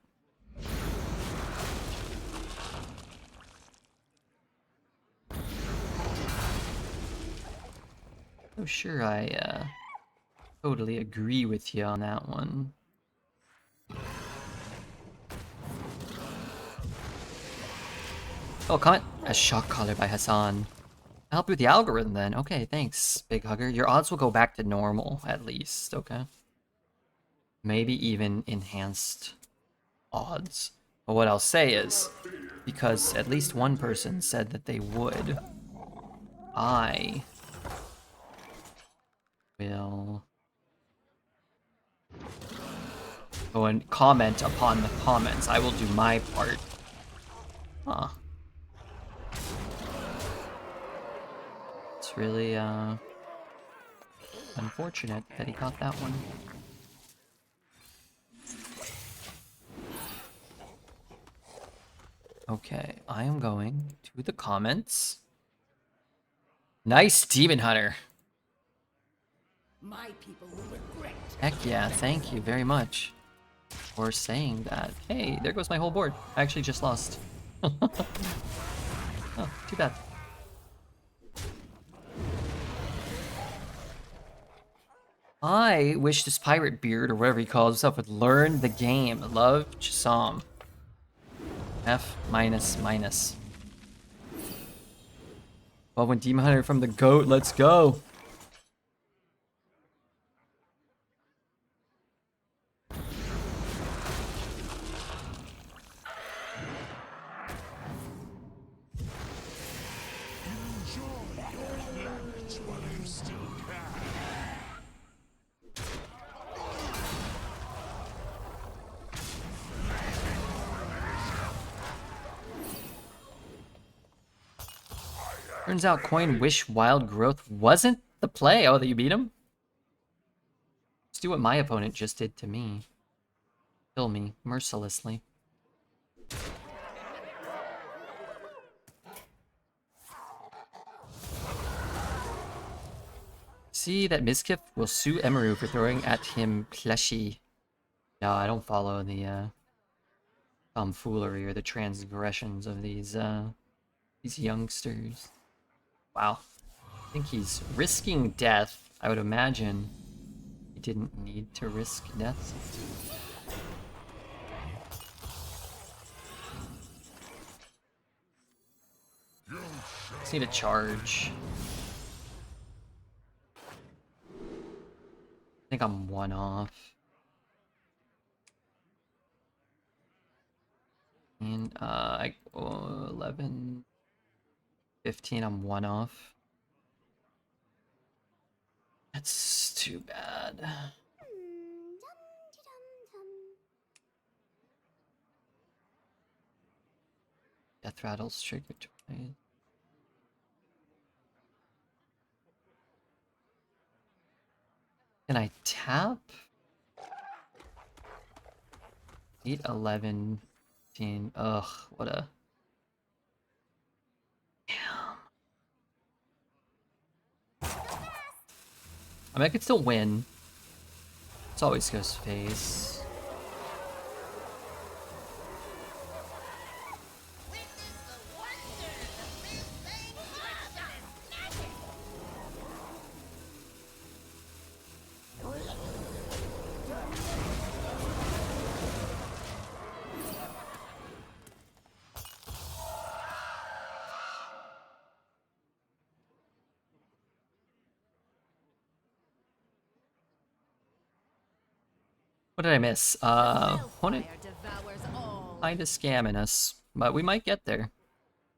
Oh, sure, I totally agree with you on that one. Oh, comment a shock collar by Hassan. I'll help you with the algorithm then. Okay, thanks, Big Hugger. Your odds will go back to normal, at least, okay? Maybe even enhanced odds. But what I'll say is, because at least one person said that they would, I will go and comment upon the comments. I will do my part. Huh. It's really, unfortunate that he got that one. Okay, I am going to the comments. Nice Demon Hunter. My people will regret. Heck yeah, thank you very much for saying that. Hey, there goes my whole board. I actually just lost. Oh, too bad. I wish this pirate beard, or whatever he calls himself, would learn the game. Love, Chisam. F minus minus. Well, when Demon Hunter from the GOAT, let's go. Turns out Coin Wish Wild Growth wasn't the play. Oh, that you beat him? Let's do what my opponent just did to me. Kill me mercilessly. See that Mizkif will sue Emeru for throwing at him Kleshi. No, I don't follow the tomfoolery or the transgressions of these youngsters. Wow. I think he's risking death. I would imagine he didn't need to risk death. Just need a charge. I think I'm one off. And I 11, 15, I'm one off. That's too bad. Death rattles triggered twice. Can I tap? 8, 11, 15. Ugh, what a... Damn. I mean, I could still win. It's always goes face. What did I miss? Opponent kinda scamming us, but we might get there.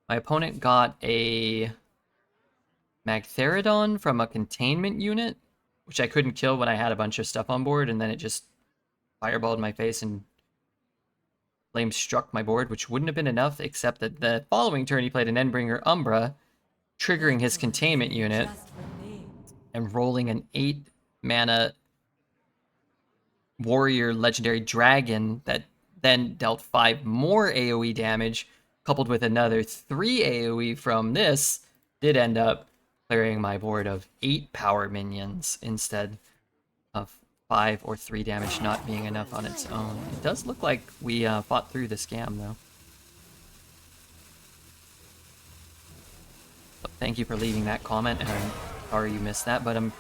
My opponent got a Magtheridon from a containment unit, which I couldn't kill when I had a bunch of stuff on board, and then it just fireballed my face and flame struck my board, which wouldn't have been enough, except that the following turn he played an Endbringer Umbra, triggering his containment unit, and rolling an 8 mana warrior legendary dragon that then dealt 5 more AoE damage, coupled with another 3 AoE from this, did end up clearing my board of 8 power minions instead of 5 or 3 damage not being enough on its own. It does look like we fought through the scam though. So thank you for leaving that comment, and I'm sorry you missed that, but I'm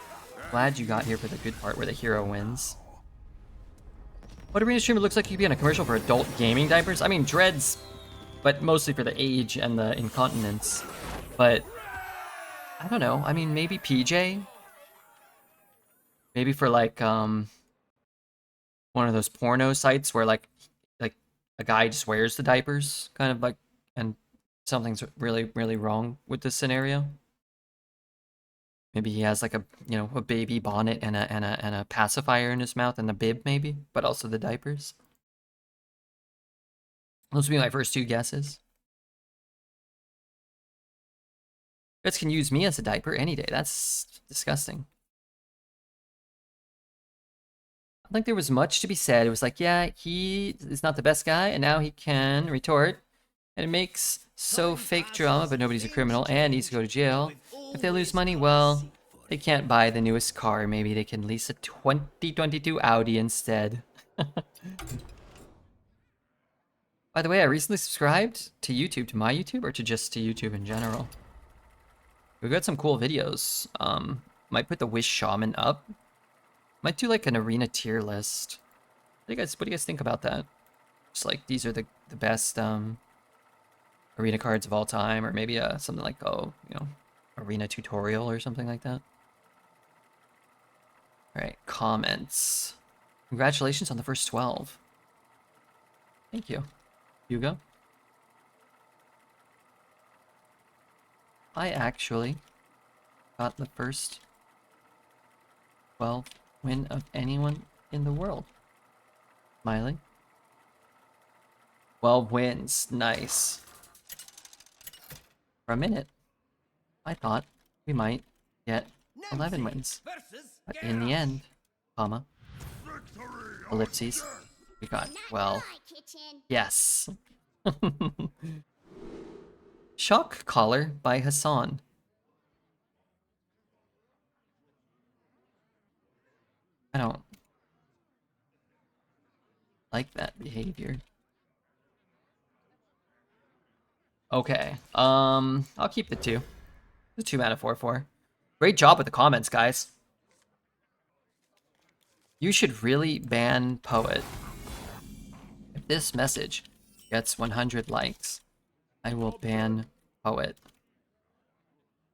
glad you got here for the good part where the hero wins. What arena streamer looks like you could be on a commercial for adult gaming diapers? I mean, Dread's but mostly for the age and the incontinence. But I don't know. I mean, maybe PJ. Maybe for like one of those porno sites where like a guy just wears the diapers, kind of like, and something's really wrong with this scenario. Maybe he has like a a baby bonnet and a pacifier in his mouth and a bib maybe, but also the diapers. Those would be my first two guesses. You guys can use me as a diaper any day. That's disgusting. I don't think there was much to be said. It was like, yeah, he is not the best guy, and now he can retort. And it makes so fake drama, but nobody's a criminal and needs to go to jail. If they lose money, well, they can't buy the newest car. Maybe they can lease a 2022 Audi instead. By the way, I recently subscribed to YouTube, to my YouTube, or just to YouTube in general. We've got some cool videos. Might put the Wish Shaman up. Might do like an arena tier list. What do you guys think about that? Just like these are the best arena cards of all time, or maybe something like arena tutorial or something like that. All right, comments. Congratulations on the first 12. Thank you, Hugo. I actually got the first 12 win of anyone in the world. Smiley. 12 wins. Nice. For a minute, I thought we might get 11 wins. But in the end, comma, ellipses, we got 12. Yes. Shock Collar by Hassan. I don't like that behavior. Okay, I'll keep the 2. The 2 mana 4/4. Great job with the comments, guys. You should really ban Poet. If this message gets 100 likes, I will ban Poet.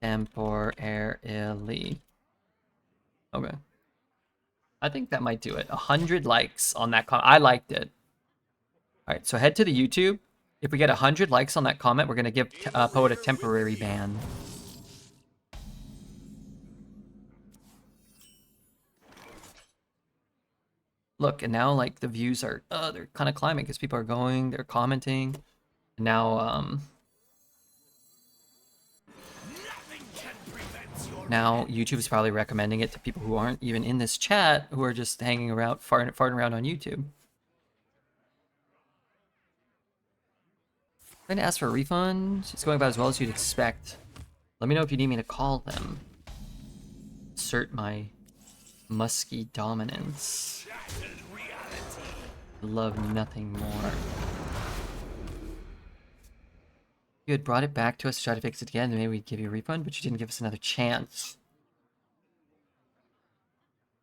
Temporarily. Okay. I think that might do it. 100 likes on that comment. I liked it. Alright, so head to the YouTube. If we get 100 likes on that comment, we're going to give Poet a temporary ban. Look, and now, like, the views are, they're kind of climbing because people are going, they're commenting. And now, now YouTube is probably recommending it to people who aren't even in this chat, who are just hanging around, farting around on YouTube. Trying to ask for a refund. It's going about as well as you'd expect. Let me know if you need me to call them. Assert my musky dominance. Love nothing more. If you had brought it back to us to try to fix it again, then maybe we'd give you a refund, but you didn't give us another chance.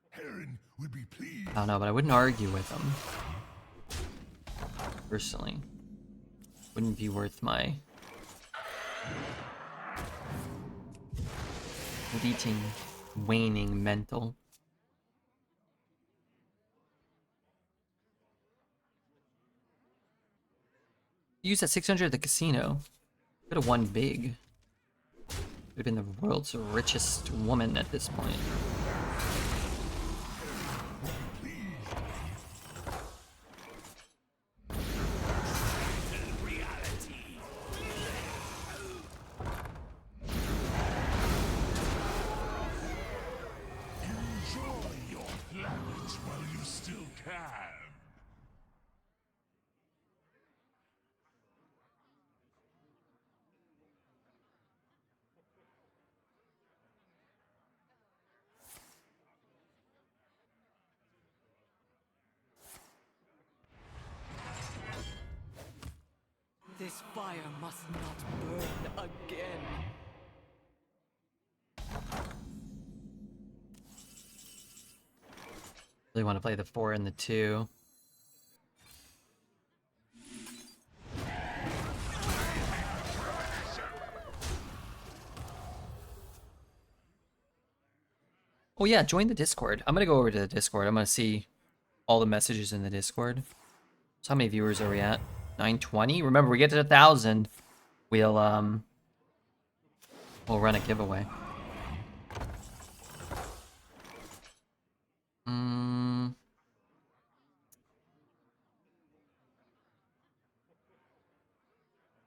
Heron would be pleased. I don't know, but I wouldn't argue with them. Personally. Wouldn't be worth my fleeting, waning mental. Use that 600 at the casino. Could have won big. Could have been the world's richest woman at this point. This fire must not burn again. Really want to play the 4 and the 2. Oh yeah, join the Discord. I'm gonna go over to the Discord. I'm gonna see all the messages in the Discord. So how many viewers are we at? 920. Remember, we get to 1,000. We'll run a giveaway.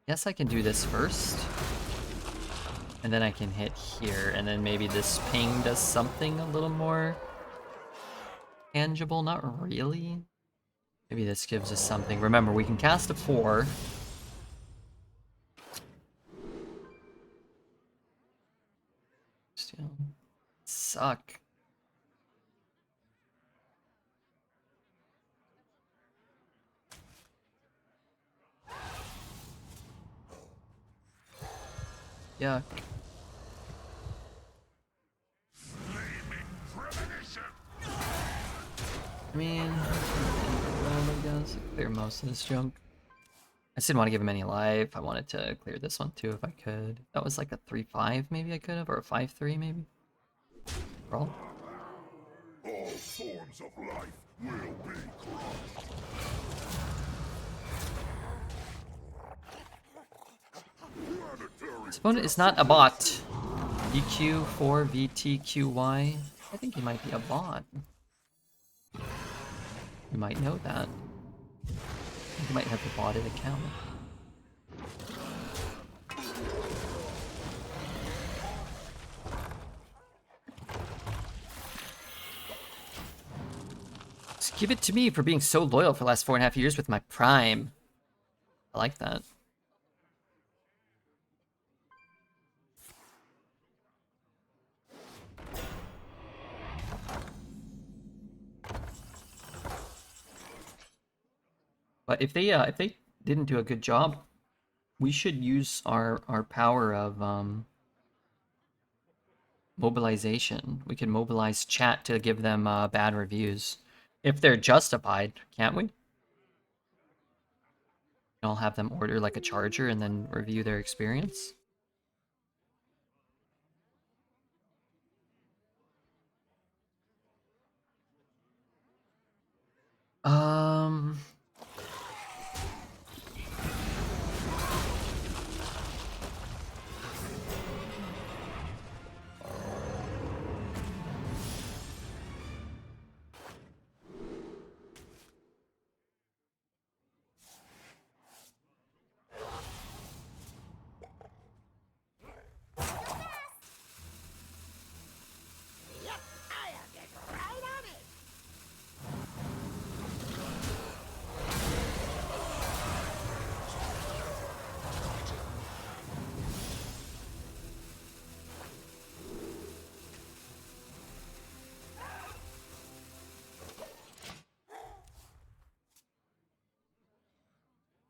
Guess I can do this first. And then I can hit here, and then maybe this ping does something a little more tangible. Not really. Maybe this gives us something. Remember, we can cast a 4. Still suck. Yuck. I mean, I guess clear most of this junk. I just didn't want to give him any life. I wanted to clear this one too if I could. That was like a 3-5 maybe I could have, or a 5-3 maybe. Roll. All forms of life will be crushed. This opponent is not a bot. EQ4 VTQY. I think he might be a bot. You might know that. I think he might have a botted account. Just give it to me for being so loyal for the last 4.5 years with my prime. I like that. But if they didn't do a good job, we should use our power of mobilization. We can mobilize chat to give them bad reviews if they're justified, can't we? I'll have them order like a charger and then review their experience.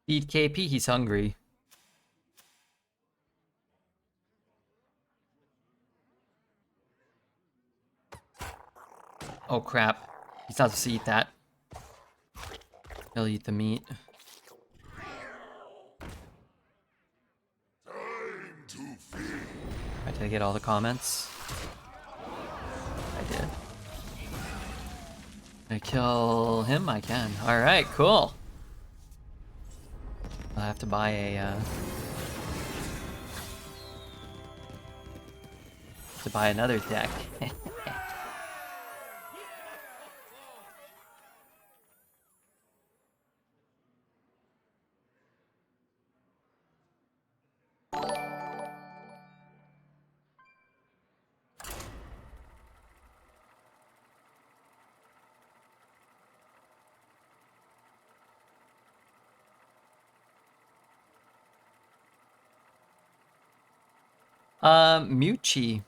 Feed KP, he's hungry. Oh crap. He's not supposed to eat that. He'll eat the meat. Did I get all the comments? I did. Can I kill him? I can. Alright, cool. I'll have to buy a another deck.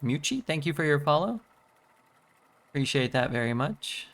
Muchi, thank you for your follow. Appreciate that very much.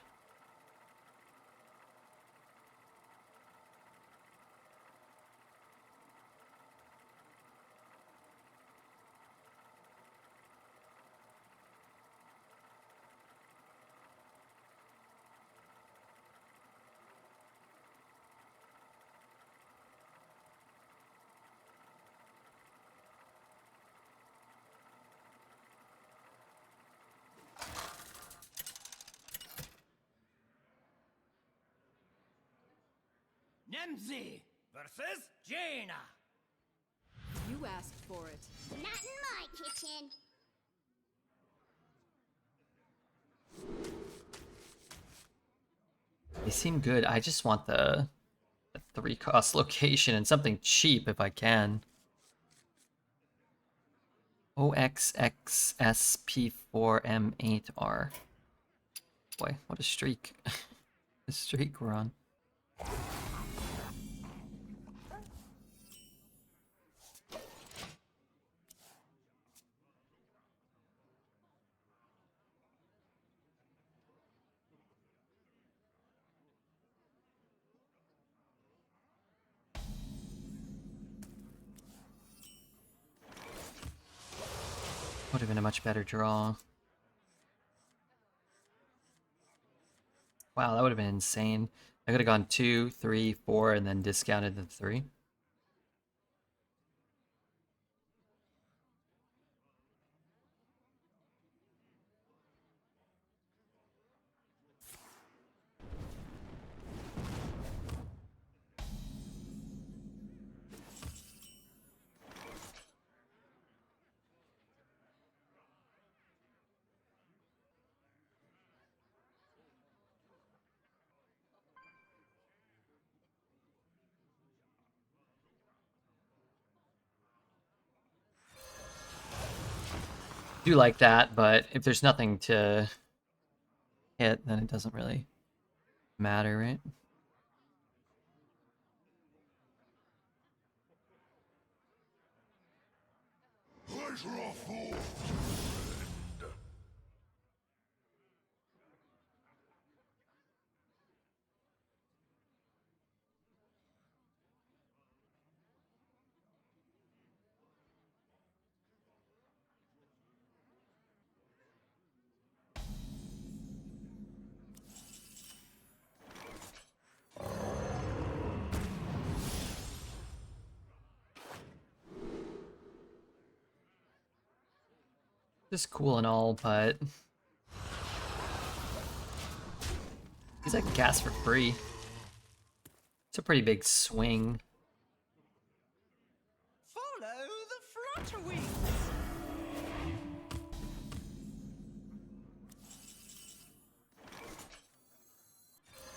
Kenzie versus Jaina. You asked for it. Not in my kitchen. They seem good. I just want the 3-cost location and something cheap if I can. OXXSP4M8R. Boy, what a streak. The streak we're on. Would have been a much better draw. Wow, that would have been insane. I could have gone 2, 3, 4, and then discounted the 3. Do like that, but if there's nothing to hit, then it doesn't really matter, right? Pleasure of thought. This is cool and all, but because I can cast for free. It's a pretty big swing. Follow the flutterwings.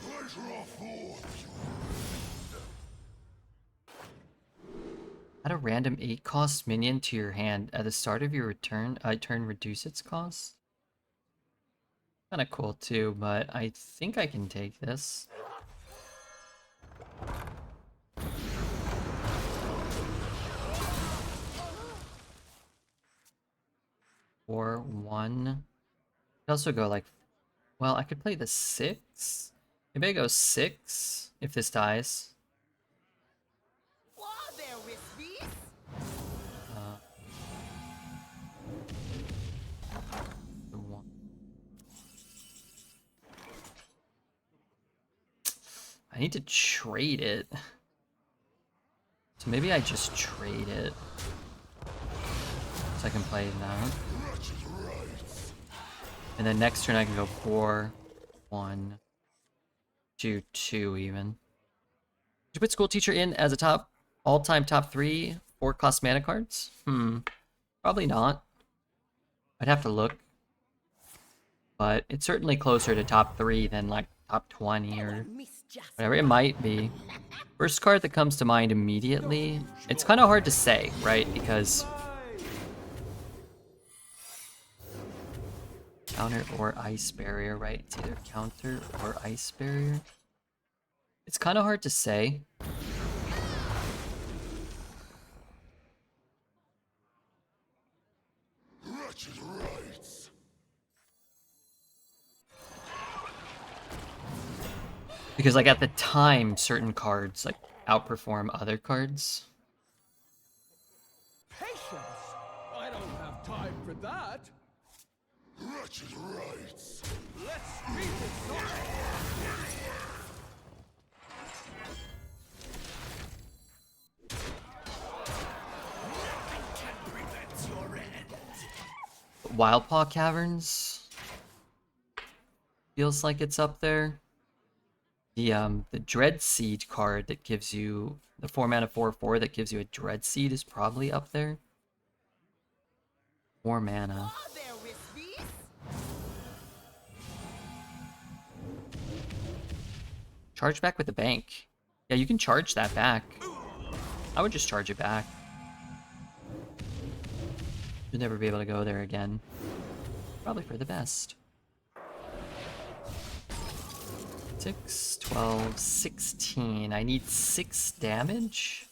Pleasure of thought. Add a random 8-cost minion to your hand at the start of your turn. Reduce its cost. Kind of cool too, but I think I can take this. Or 1. Could also go like, well, I could play the 6. Maybe I go 6 if this dies. Whoa there, Wispies. The 1. I need to trade it. So maybe I just trade it. So I can play that. And then next turn I can go 4, 1, 2, 2 even. Did you put School Teacher in as a all-time top 3 4-cost mana cards? Probably not. I'd have to look. But it's certainly closer to top 3 than like top 20 or whatever. It might be. First card that comes to mind immediately. It's kind of hard to say, right? Because counter or ice barrier, right? It's either counter or ice barrier. It's kind of hard to say. Wretched rights. Because like at the time, certain cards like outperform other cards. Patience! I don't have time for that. Wretched rights. Let's speed this up. Wildpaw Caverns feels like it's up there. The Dread Seed card that gives you the 4-mana 4/4 that gives you a Dread Seed is probably up there. 4 mana. Charge back with the bank. Yeah, you can charge that back. I would just charge it back. You'll never be able to go there again. Probably for the best. 6, 12, 16. I need 6 damage?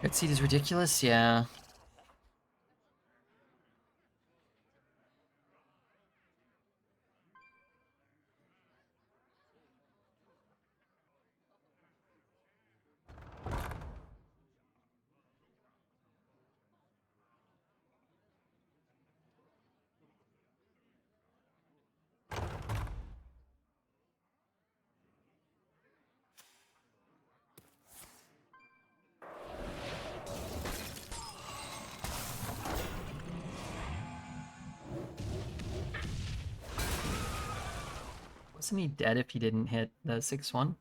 Red Seed is ridiculous, yeah. Wasn't he dead if he didn't hit the 6/1?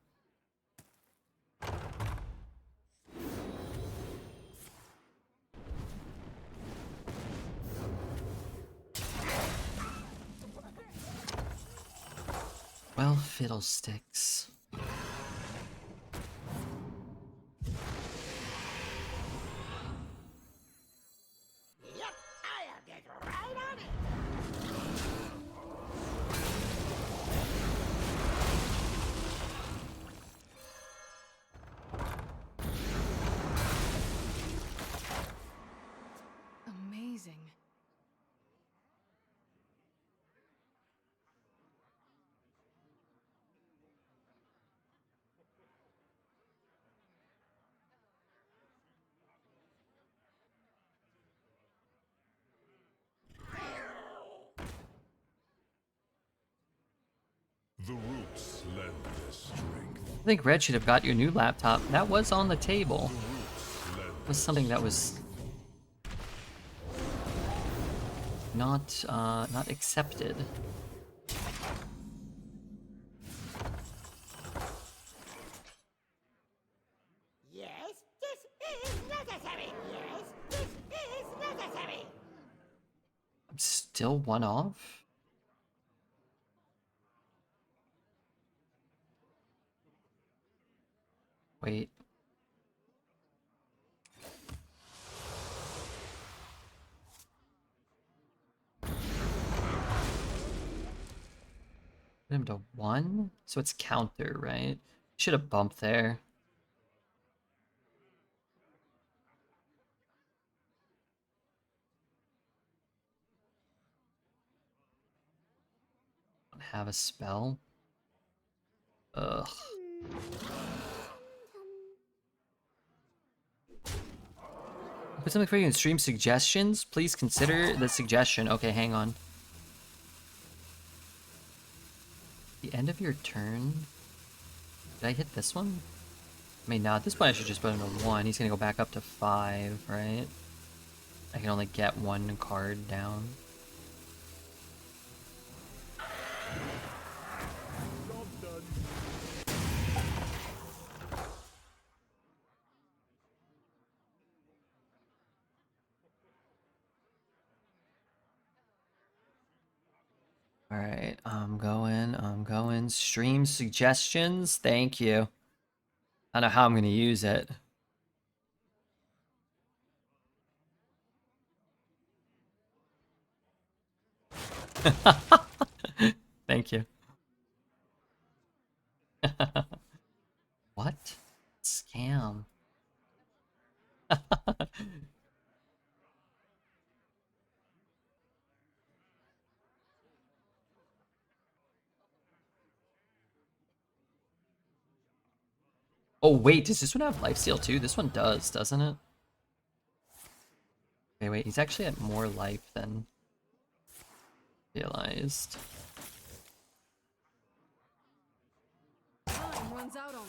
Well, fiddlesticks. Yep, I'll get right on it. Amazing. The roots lend their strength. I think Red should have got your new laptop. That was on the table. It was something that was not accepted. Yes, this is necessary. Yes, this is necessary. I'm still 1 off? Wait. Put him to 1? So it's counter, right? Should have bumped there. Don't have a spell. Ugh. Put something for you in stream suggestions. Please consider the suggestion. Okay, hang on. The end of your turn. Did I hit this one? I mean, no, at this point I should just put him to 1. He's gonna go back up to 5, right? I can only get 1 card down. Alright, I'm going. Stream suggestions, thank you. I don't know how I'm gonna use it. Thank you. What? Scam. Oh wait, does this one have lifesteal too? This one does, doesn't it? Okay, wait, he's actually at more life than... Realized. Time runs out on me.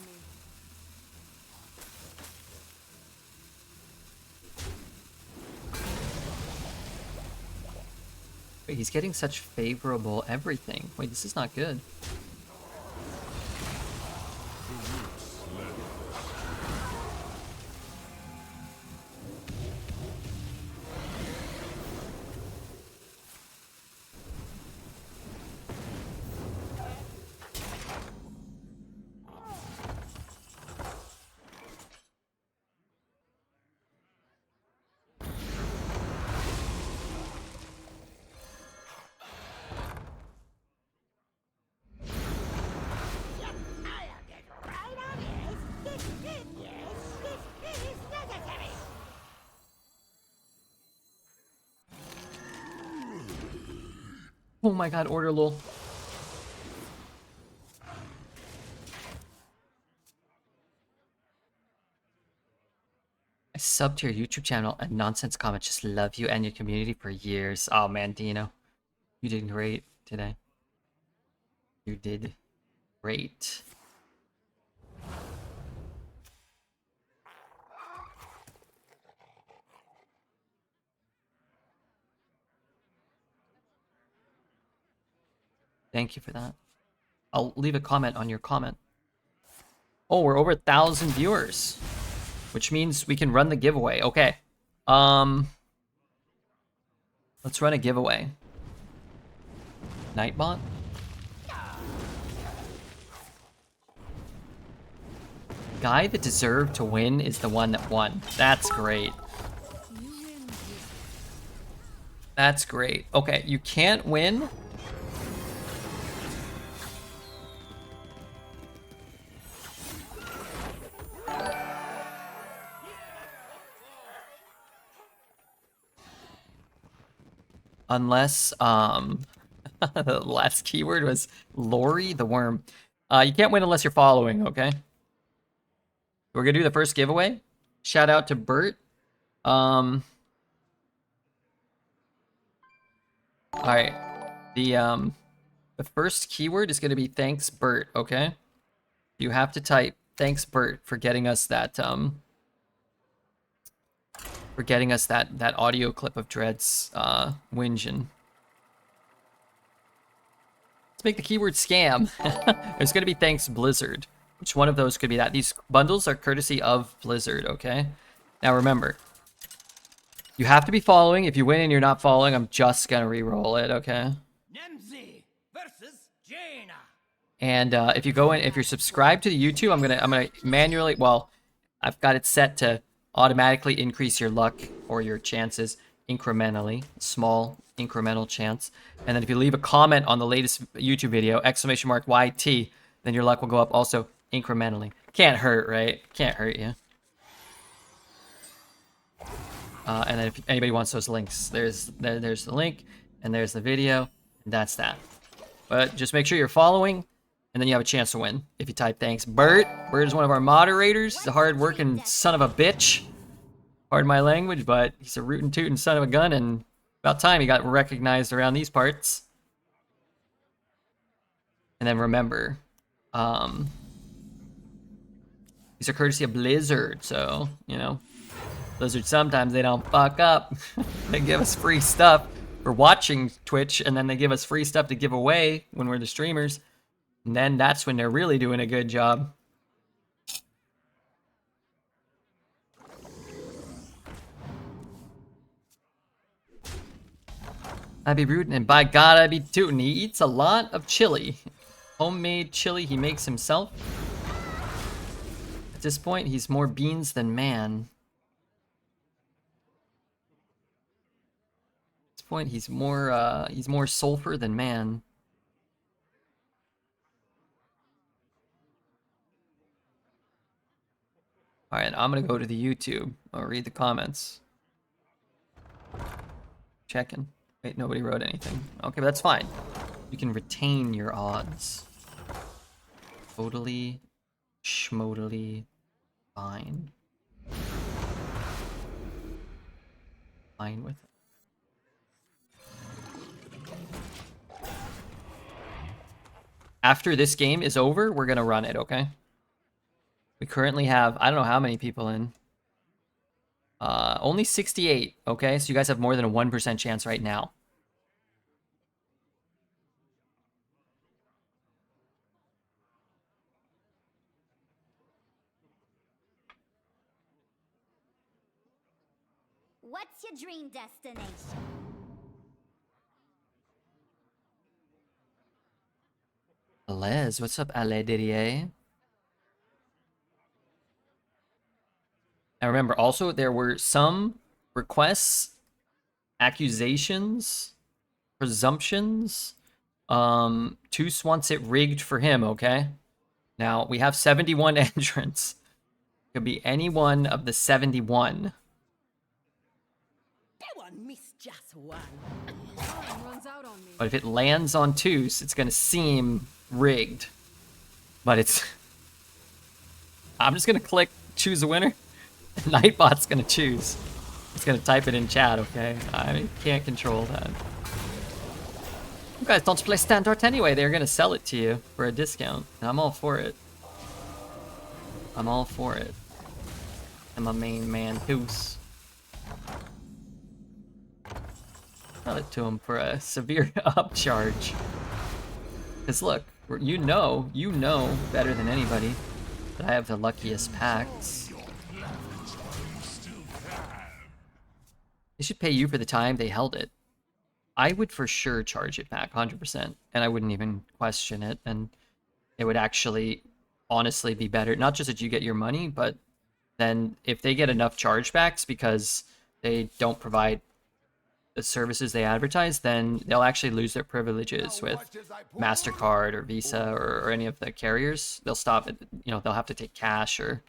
Wait, he's getting such favorable everything. Wait, this is not good. I'll get right on this. This is necessary. Oh my god, order lol. I subbed to your YouTube channel and Nonsense Comments. Just love you and your community for years. Oh man, Dino. You did great today. You did great. Thank you for that. I'll leave a comment on your comment. Oh, we're over 1,000 viewers, which means we can run the giveaway. Okay. Let's run a giveaway. Nightbot? Guy that deserved to win is the one that won. That's great. That's great. Okay, you can't win. Unless, the last keyword was Lori the Worm. You can't win unless you're following, okay? We're gonna do the first giveaway. Shout out to Bert. Alright. The first keyword is gonna be thanks Bert, okay? You have to type thanks Bert for getting us that, that audio clip of Dread's whinging. Let's make the keyword scam. There's gonna be thanks Blizzard. Which one of those could be that? These bundles are courtesy of Blizzard, okay? Now remember, you have to be following. If you win and you're not following, I'm just gonna re-roll it, okay? Nemzi versus Jaina. And if you go in, if you're subscribed to the YouTube, I'm gonna manually, well, I've got it set to automatically increase your luck or your chances incrementally, small incremental chance. And then if you leave a comment on the latest YouTube video, !YT, then your luck will go up also incrementally. Can't hurt, right? Can't hurt you. And then if anybody wants those links, there's the link, and there's the video, and that's that. But just make sure you're following, and then you have a chance to win. If you type thanks Bert. Bert is one of our moderators. He's a hard-working son of a bitch. Pardon my language, but he's a rootin' tootin' son of a gun, and about time he got recognized around these parts. And then remember, these are courtesy of Blizzard, so, you know, Blizzard sometimes they don't fuck up. They give us free stuff for watching Twitch, and then they give us free stuff to give away when we're the streamers. And then that's when they're really doing a good job. I'd be rootin', and by God, I'd be tootin'. He eats a lot of chili. Homemade chili he makes himself. At this point, he's more beans than man. At this point, he's more sulfur than man. Alright, I'm gonna go to the YouTube. I'll read the comments. Checking. Wait, nobody wrote anything. Okay, but that's fine. You can retain your odds. Totally, schmodally fine. Fine with it. After this game is over, we're gonna run it, okay? We currently have, I don't know how many people in. Only 68, okay? So you guys have more than a 1% chance right now. What's your dream destination? Les, what's up, Ale Didier? Now remember, also, there were some requests, accusations, presumptions. Toos wants it rigged for him, okay? Now, we have 71 entrants. Could be any one of the 71. That one missed just one. Time runs out on me. But if it lands on Toos, it's gonna seem rigged. But it's... I'm just gonna click choose a winner. Nightbot's gonna choose. It's gonna type it in chat, okay? I can't control that. You guys don't play Standard anyway. They're gonna sell it to you for a discount. And I'm all for it. I'm all for it. I'm my main man, Toos. Sell it to him for a severe upcharge. Because look, you know better than anybody that I have the luckiest packs. They should pay you for the time they held it. I would for sure charge it back, 100%, and I wouldn't even question it, and it would actually honestly be better. Not just that you get your money, but then if they get enough chargebacks because they don't provide the services they advertise, then they'll actually lose their privileges with MasterCard or Visa or any of the carriers. They'll stop it, you know, they'll have to take cash or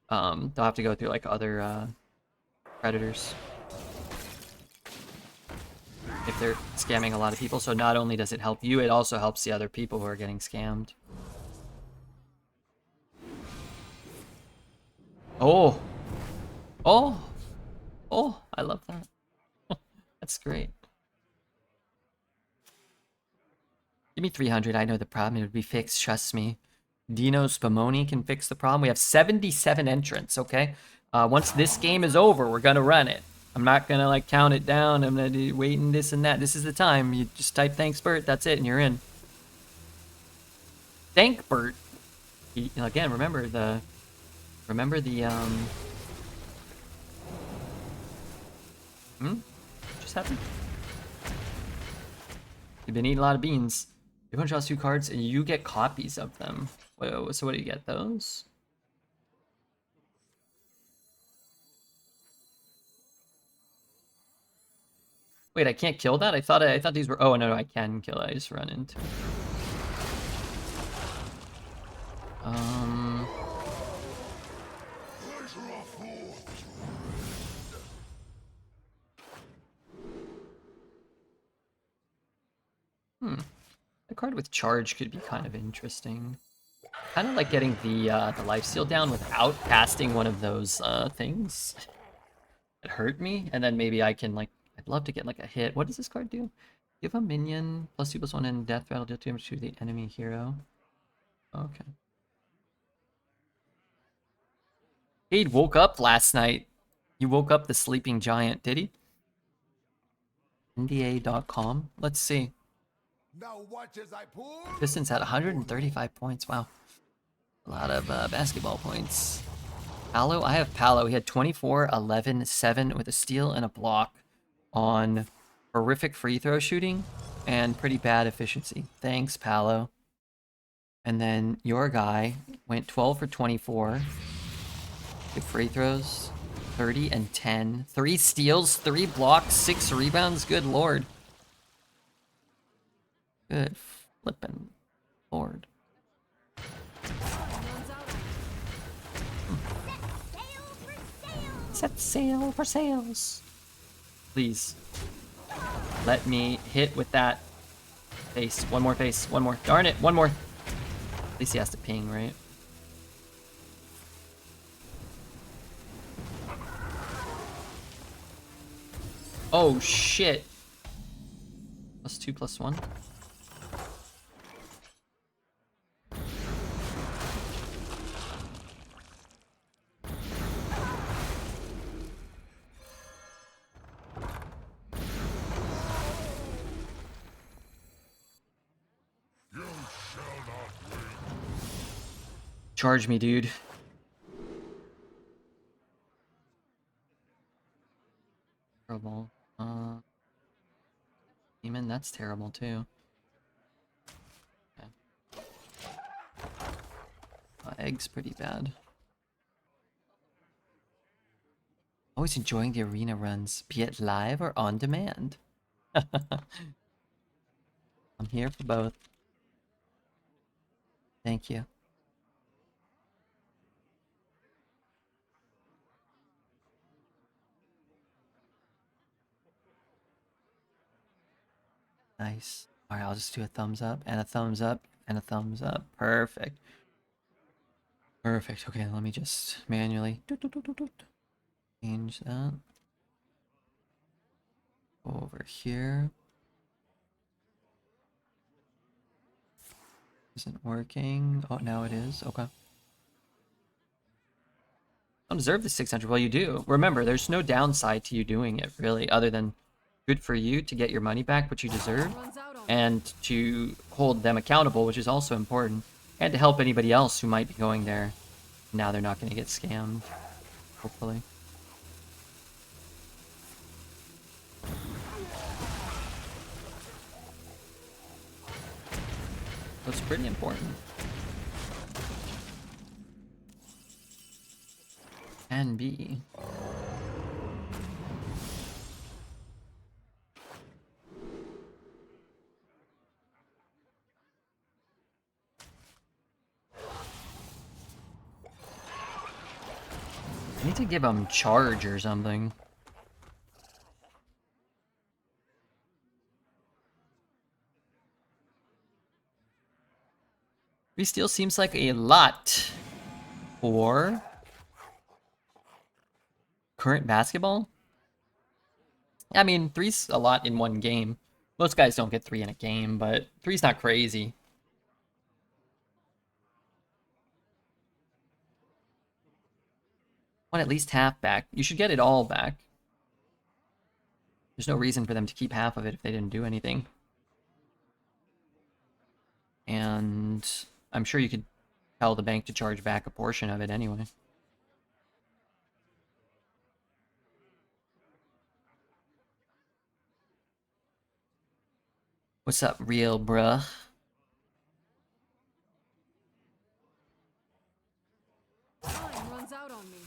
they'll have to go through like other creditors if they're scamming a lot of people. So not only does it help you, it also helps the other people who are getting scammed. Oh, I love that. That's great. Give me 300. I know the problem. It would be fixed. Trust me. Dino Spumoni can fix the problem. We have 77 entrants, okay? Once this game is over, we're going to run it. I'm not going to, like, count it down. I'm going to wait and this and that. This is the time. You just type thanks, Bert. That's it, and you're in. Thank Bert. Again, remember the... Just happened? You've been eating a lot of beans. Everyone draws 2 cards and you get copies of them. Whoa, so what do you get, those? Wait, I can't kill that? I thought these were... Oh, no, I can kill it. I just run into it. A card with charge could be kind of interesting. Kind of like getting the lifesteal down without casting one of those things that hurt me, and then maybe I can, like, I'd love to get like a hit. What does this card do? Give a minion +2/+1 and death rattle, deal damage to the enemy hero. Okay. Cade woke up last night. He woke up the sleeping giant, did he? NDA.com. Let's see. Now watch as I pull. Pistons had 135 points. Wow. A lot of basketball points. Palo, I have Palo. He had 24, 11, 7 with a steal and a block on horrific free throw shooting and pretty bad efficiency. Thanks, Palo. And then your guy went 12 for 24. Good free throws. 30 and 10. 3 steals, 3 blocks, 6 rebounds. Good lord. Good flippin' lord. Set sail for sails. Please. Let me hit with that face. One more face. One more. Darn it. One more. At least he has to ping, right? Oh, shit. +2/+1. Charge me, dude. Terrible. Demon, that's terrible too. Okay. Egg's pretty bad. Always enjoying the arena runs, be it live or on demand. I'm here for both. Thank you. Nice. Alright, I'll just do a thumbs up and a thumbs up and a thumbs up. Perfect. Perfect. Okay, let me just manually change that. Over here. Isn't working. Oh, now it is. Okay. Don't deserve the 600. Well, you do. Remember, there's no downside to you doing it, really, other than good for you to get your money back, which you deserve, and to hold them accountable, which is also important, and to help anybody else who might be going there. Now they're not going to get scammed, hopefully. That's pretty important. Can be. I need to give him charge or something. Three steel seems like a lot for current basketball. I mean, 3's a lot in one game. Most guys don't get 3 in a game, but 3's not crazy. Want at least half back. You should get it all back. There's no reason for them to keep half of it if they didn't do anything. And I'm sure you could tell the bank to charge back a portion of it anyway. What's up, real bruh? Time runs out on me.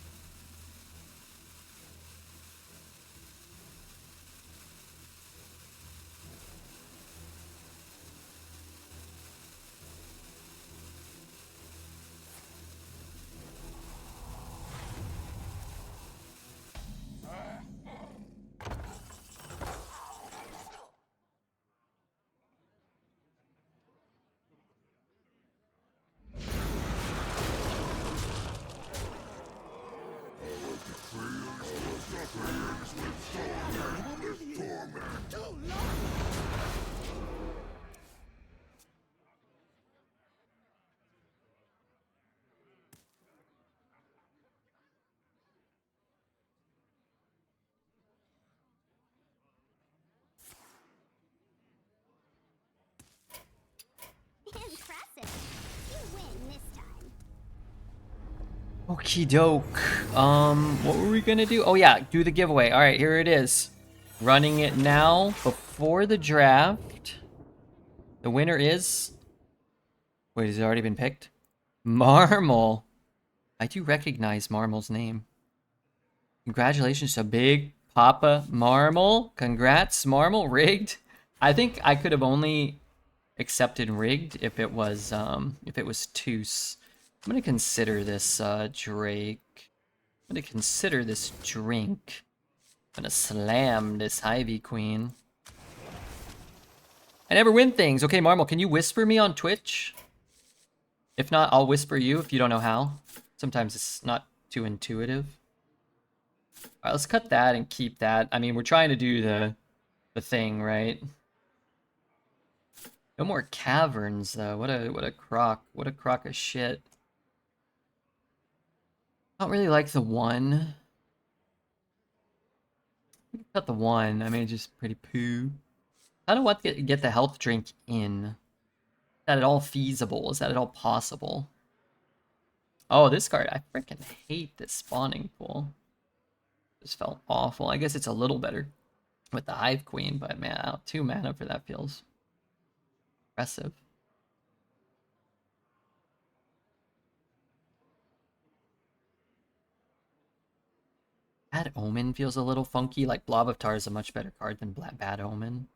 Impressive. You win this time. Okie doke. What were we gonna do? Oh yeah, do the giveaway. Alright, here it is. Running it now before the draft. The winner is... Wait, has it already been picked? Marmal. I do recognize Marmal's name. Congratulations to Big Papa Marmal. Congrats, Marmal. Rigged. I think I could have only accepted rigged if it was Toos. I'm gonna consider this Drake. I'm gonna consider this drink. I'm gonna slam this Ivy Queen. I never win things. Okay, Marmal, can you whisper me on Twitch? If not, I'll whisper you if you don't know how. Sometimes it's not too intuitive. Alright, let's cut that and keep that. I mean, we're trying to do the thing, right? No more caverns though. What a crock. What a crock of shit. I don't really like the one. Cut the one. I mean, it's just pretty poo. How do I get the health drink in? Is that at all feasible? Is that at all possible? Oh, this card. I freaking hate this spawning pool. This felt awful. I guess it's a little better with the Hive Queen, but man, 2 mana for that feels impressive. Bad Omen feels a little funky. Like Blob of Tar is a much better card than Bad Omen.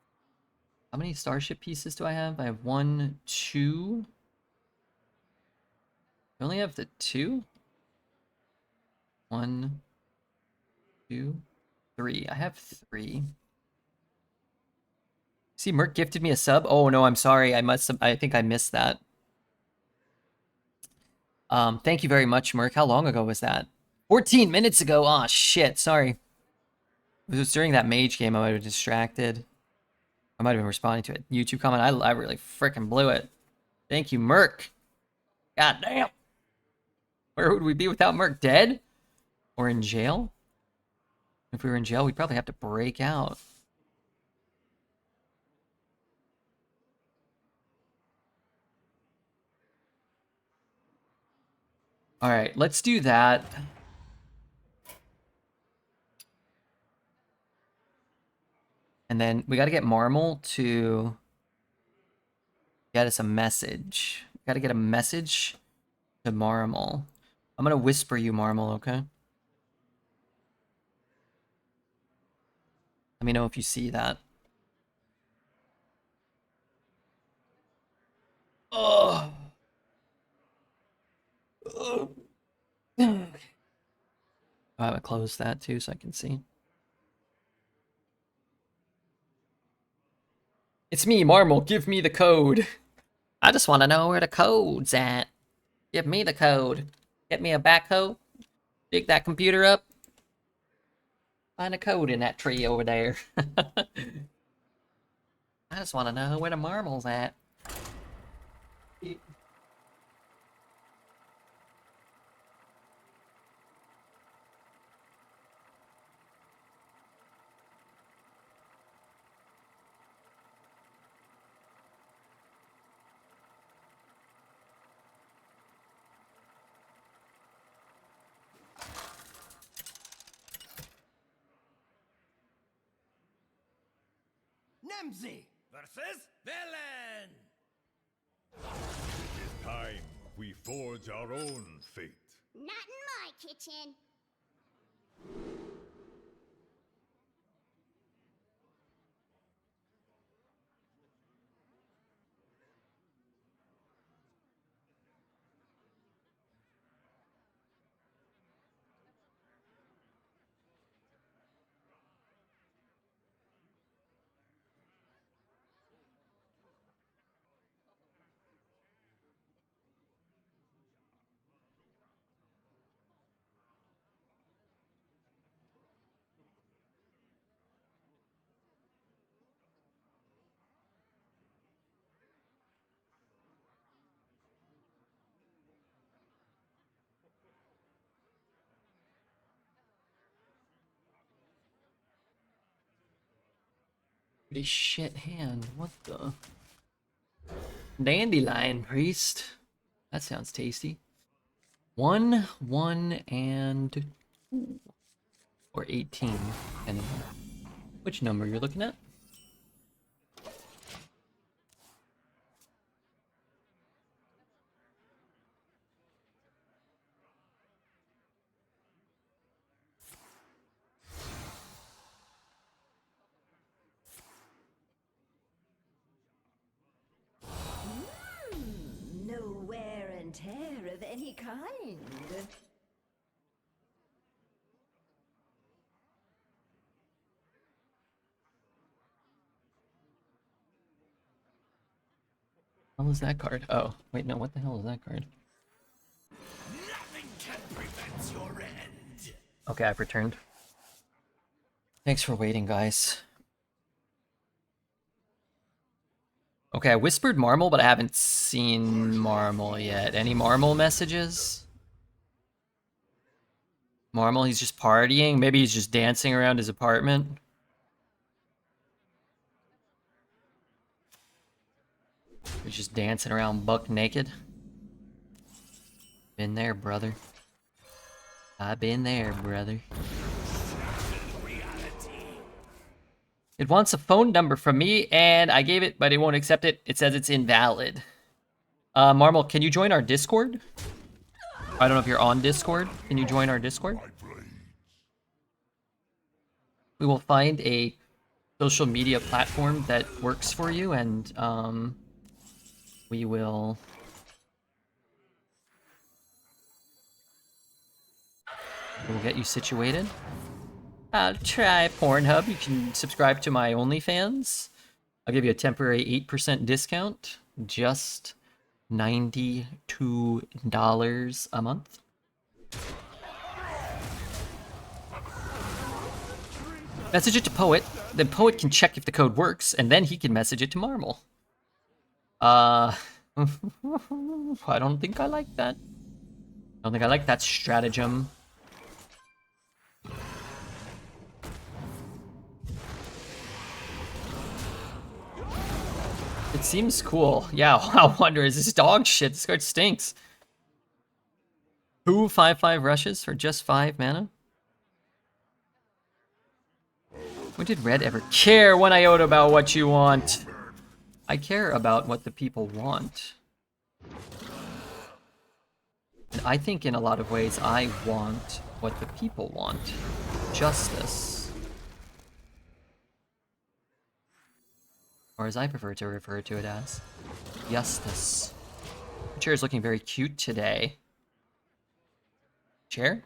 How many Starship pieces do I have? I have 1, 2. I only have the 2? 1, 2, 3. I have 3. See, Merc gifted me a sub. Oh no, I'm sorry. I think I missed that. Thank you very much, Merc. How long ago was that? 14 minutes ago. Aw, shit. Sorry. If it was during that mage game, I might have been distracted. I might have been responding to a YouTube comment. I really freaking blew it. Thank you, Merc. God damn. Where would we be without Merc? Dead? Or in jail? If we were in jail, we'd probably have to break out. Alright, let's do that. And then we gotta get Marmal to get us a message. We gotta get a message to Marmal. I'm gonna whisper you, Marmal, okay? Let me know if you see that. Oh. Oh. I'm gonna close that too so I can see. It's me, Marmal. Give me the code. I just want to know where the code's at. Give me the code. Get me a backhoe. Dig that computer up. Find a code in that tree over there. I just want to know where the Marmal's at. Nemzi versus Villain. It is time we forge our own fate. Not in my kitchen. Pretty shit hand. What the? Dandelion Priest. That sounds tasty. 1, 1, and 2. Or 18. Depending on which number you're looking at. No wear and tear of any kind. What was that card? Oh, wait, no, what the hell is that card? Nothing can prevent your end. Okay, I've returned. Thanks for waiting, guys. Okay, I whispered Marmal, but I haven't seen Marmal yet. Any Marmal messages? Marmal, he's just partying? Maybe he's just dancing around his apartment? He's just dancing around buck naked? Been there, brother. I've been there, brother. It wants a phone number from me, and I gave it, but it won't accept it. It says it's invalid. Marmal, can you join our Discord? I don't know if you're on Discord. Can you join our Discord? We will find a social media platform that works for you, and we'll get you situated. I'll try Pornhub. You can subscribe to my OnlyFans. I'll give you a temporary 8% discount. Just $92 a month. Message it to Poet. Then Poet can check if the code works, and then he can message it to Marmal. I don't think I like that. I don't think I like that stratagem. It seems cool. Yeah, I wonder, is this dog shit? This card stinks. 2 5/5 rushes for just 5 mana? When did Red ever care, one iota, about what you want? I care about what the people want. And I think in a lot of ways I want what the people want. Justice. Or as I prefer to refer to it as, justice. The chair is looking very cute today. Chair?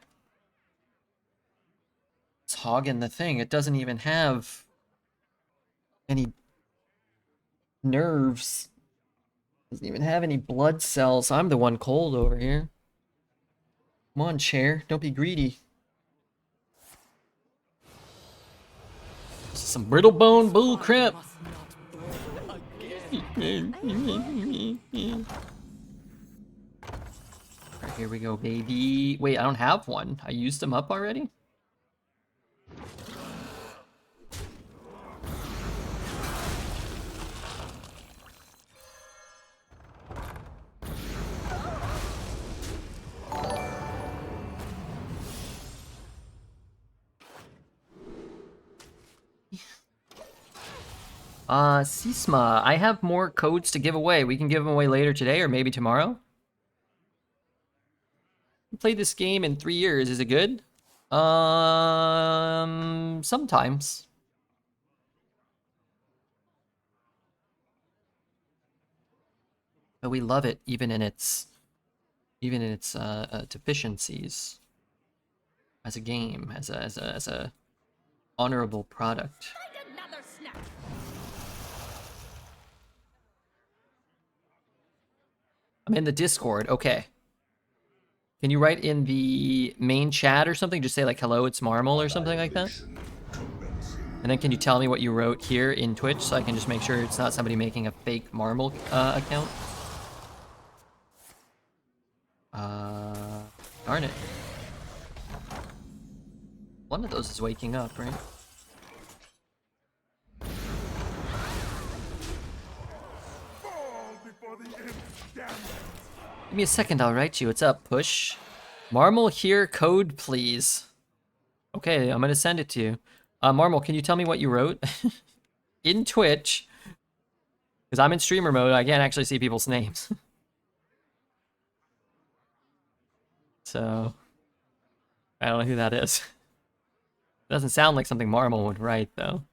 It's hogging the thing. It doesn't even have any nerves. Doesn't even have any blood cells. I'm the one cold over here. Come on, chair. Don't be greedy. This is some brittle bone bull crap. Must not burn again. Alright, here we go, baby. Wait, I don't have one. I used them up already? Sisma, I have more codes to give away. We can give them away later today or maybe tomorrow. Played this game in 3 years. Is it good? Sometimes. But we love it, even in its deficiencies. As a game, as a honorable product. Another snack. I'm in the Discord. Okay. Can you write in the main chat or something? Just say like, hello, it's Marmal or something like that? And then can you tell me what you wrote here in Twitch so I can just make sure it's not somebody making a fake Marmal account? Darn it. One of those is waking up, right? Give me a second, I'll write you. What's up, Push? Marmal here, code please. Okay, I'm gonna send it to you. Marmal, can you tell me what you wrote? In Twitch. Because I'm in streamer mode, I can't actually see people's names. So, I don't know who that is. Doesn't sound like something Marmal would write, though.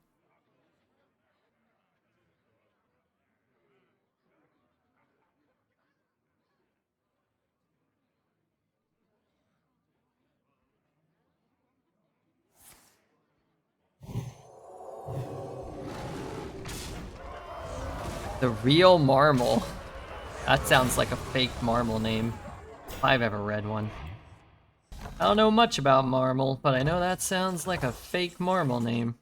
The real Marmal. That sounds like a fake Marmal name. If I've ever read one. I don't know much about Marmal, but I know that sounds like a fake Marmal name.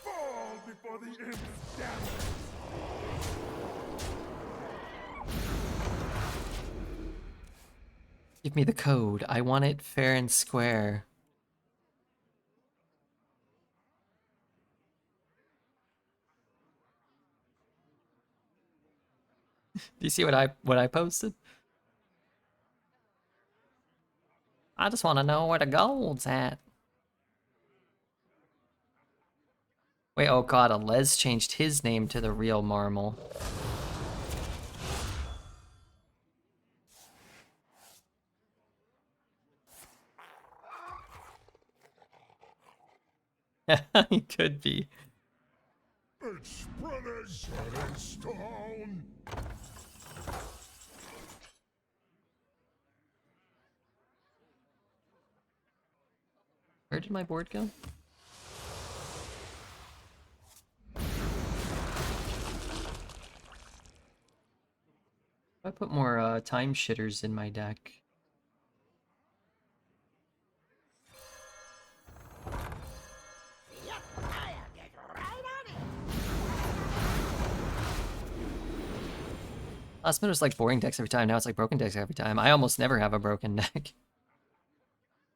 Fall before the imps, damn it! Give me the code. I want it fair and square. Do you see what I posted? I just want to know where the gold's at. Wait, oh god, Alez changed his name to the real Marmal. He could be. It's spreading stone. Where did my board go? I put more time shitters in my deck. Yep, I'll get right on it. Last minute was like boring decks every time, now it's like broken decks every time. I almost never have a broken deck.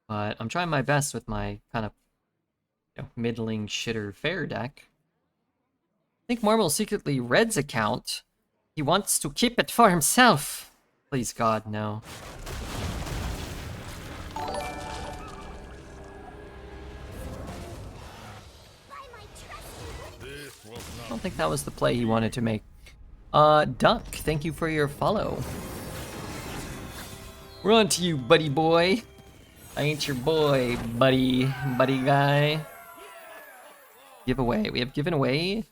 But I'm trying my best with my kind of, you know, middling shitter fair deck. I think Marmal secretly Red's account. He wants to keep it for himself. Please God, no. By my trusty This was I not don't think that was the play he wanted to make. Duck, thank you for your follow. We're on to you, buddy boy. I ain't your boy, buddy guy. Giveaway. We have given away.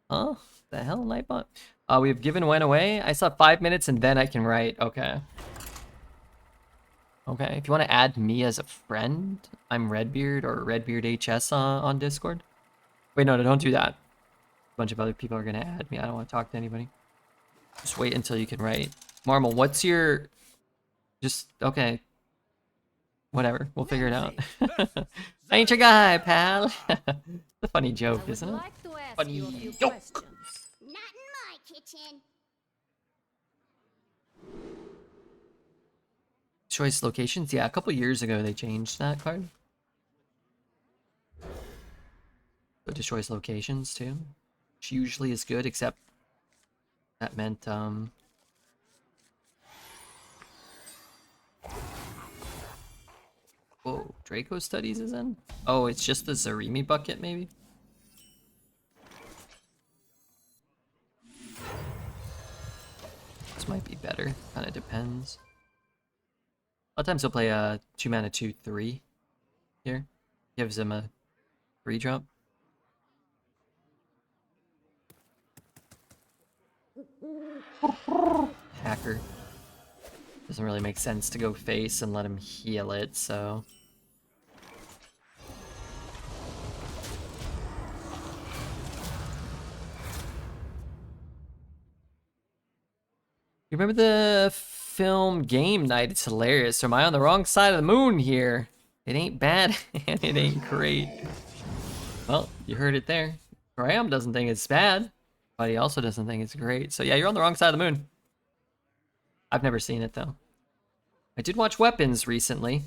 Huh? The hell, Nightbot? We have given one away. I saw 5 minutes and then I can write. Okay. Okay. If you want to add me as a friend, I'm Redbeard or RedbeardHS on Discord. Wait, no, don't do that. A bunch of other people are gonna add me. I don't want to talk to anybody. Just wait until you can write. Marmal, what's your... Just, okay. Whatever, we'll figure it out. I ain't your guy, pal. It's a funny joke, I would isn't it? like to ask Funny you a few joke. questions. Not in my kitchen. Choice locations? Yeah, a couple years ago they changed that card. Go to choice locations too. Which usually is good, except that meant whoa, Draco Studies is in? Oh, it's just the Zarimi bucket, maybe? This might be better. Kinda depends. A lot of times he'll play a 2 mana 2/3 here. Gives him a 3-drop. Hacker. Doesn't really make sense to go face and let him heal it, so... You remember the film Game Night? It's hilarious. Or am I on the wrong side of the moon here? It ain't bad and it ain't great. Well, you heard it there. Graham doesn't think it's bad, but he also doesn't think it's great. So yeah, you're on the wrong side of the moon. I've never seen it though. I did watch Weapons recently,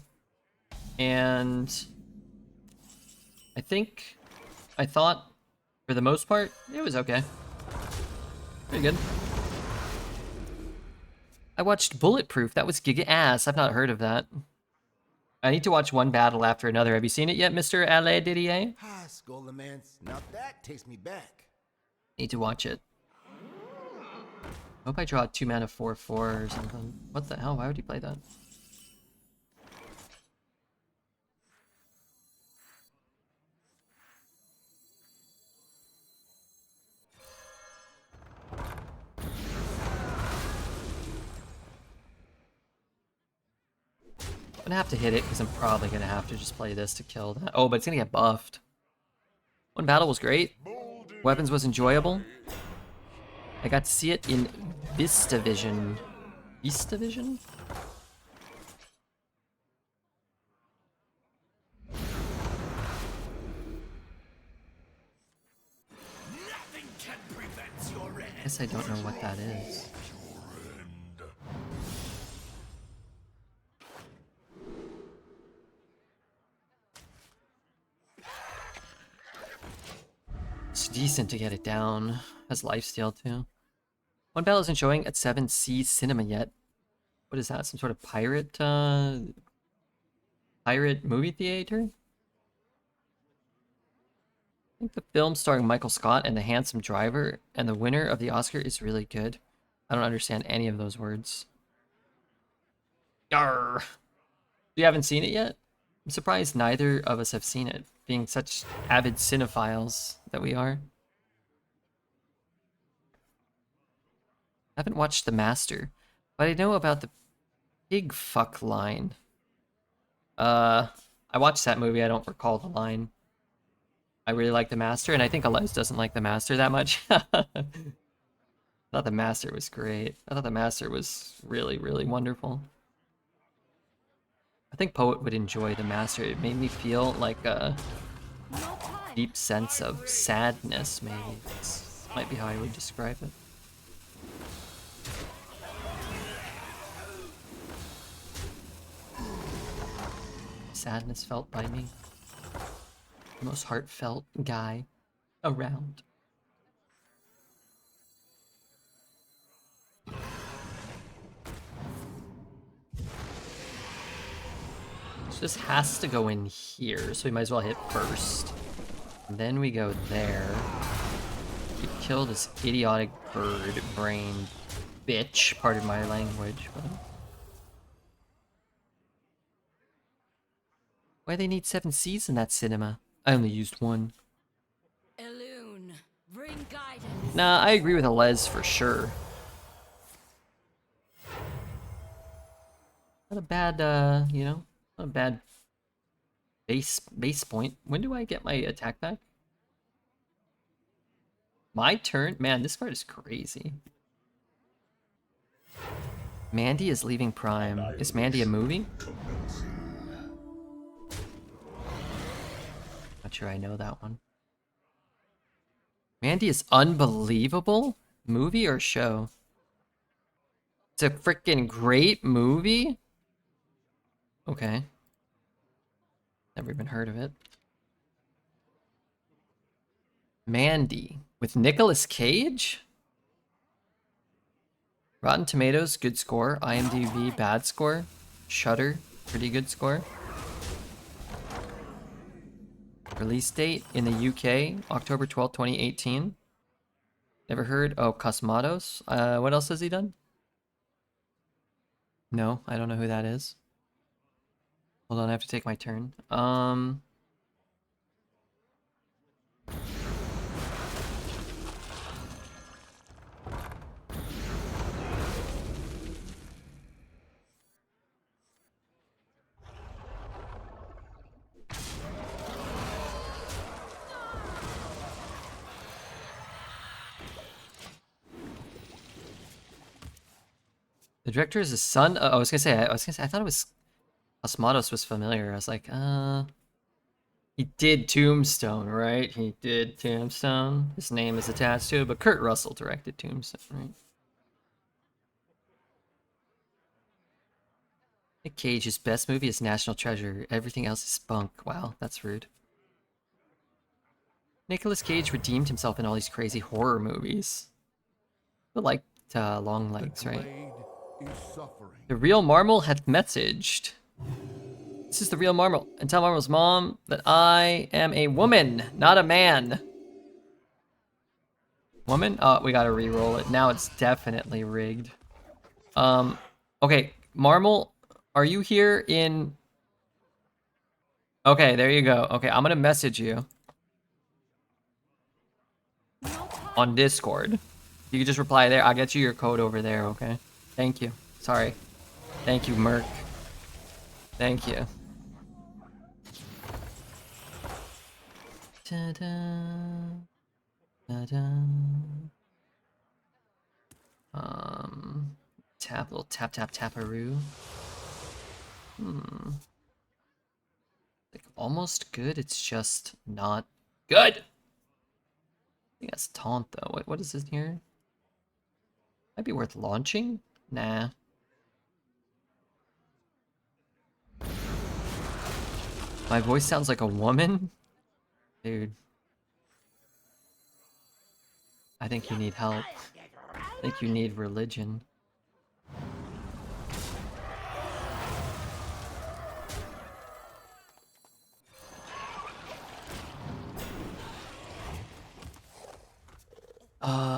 and I thought, for the most part, it was okay. Pretty good. I watched Bulletproof. That was giga ass. I've not heard of that. I need to watch one battle after another. Have you seen it yet, Mr. Alain Didier? Ah, Skolamance. Now that takes me back. Need to watch it. I hope I draw a 2 mana 4/4 or something. What the hell? Why would you play that? I'm gonna have to hit it because I'm probably gonna have to just play this to kill that. Oh, but it's gonna get buffed. One battle was great. Weapons was enjoyable. I got to see it in VistaVision. VistaVision? Nothing can prevent your end. I guess I don't know what that is. It's decent to get it down. Has lifesteal too. One battle isn't showing at 7C cinema yet. What is that? Some sort of pirate movie theater? I think the film starring Michael Scott and The Handsome Driver and the winner of the Oscar is really good. I don't understand any of those words. Yarr! You haven't seen it yet? I'm surprised neither of us have seen it, being such avid cinephiles that we are. I haven't watched The Master, but I know about the pig fuck line. I watched that movie, I don't recall the line. I really like The Master, and I think Elias doesn't like The Master that much. I thought The Master was great. I thought The Master was really, really wonderful. I think Poet would enjoy The Master. It made me feel like a deep sense of sadness, maybe. This might be how I would describe it. Sadness felt by me. The most heartfelt guy around. This has to go in here, so we might as well hit first. And then we go there. We kill this idiotic bird brain bitch, pardon my language. But... why they need 7 C's in that cinema? I only used 1. Elune, bring guidance. Nah, I agree with Alez for sure. Not a bad, you know, not a bad base point. When do I get my attack back? My turn? Man, this card is crazy. Mandy is leaving Prime. Is Mandy a movie? Not sure I know that one. Mandy is unbelievable? Movie or show? It's a freaking great movie? Okay. Never even heard of it. Mandy with Nicolas Cage? Rotten Tomatoes, good score. IMDb, bad score. Shudder, pretty good score. Release date in the UK, October 12th, 2018. Never heard? Oh, Cosmatos. What else has he done? No, I don't know who that is. Hold on, I have to take my turn. The director is his son. I was gonna say. I thought it was Osmatos was familiar. I was like, he did Tombstone, right? He did Tombstone. His name is attached to it, but Kurt Russell directed Tombstone, right? Nick Cage's best movie is National Treasure. Everything else is spunk. Wow, that's rude. Nicolas Cage redeemed himself in all these crazy horror movies. I liked Long Legs, right? The real Marmal hath messaged. This is the real Marmal. And tell Marmal's mom that I am a woman, not a man. Woman? Oh, we gotta re-roll it. Now it's definitely rigged. Okay, Marmal, are you here in... okay, there you go. Okay, I'm gonna message you. On Discord. You can just reply there. I'll get you your code over there, okay? Thank you. Sorry. Thank you, Merc. Thank you. Ta-da. Ta-da. Tap, little tap, tap, taparoo. Like, almost good, it's just not good! I think that's taunt, though. What is this here? Might be worth launching? Nah. My voice sounds like a woman? Dude. I think you need help. I think you need religion.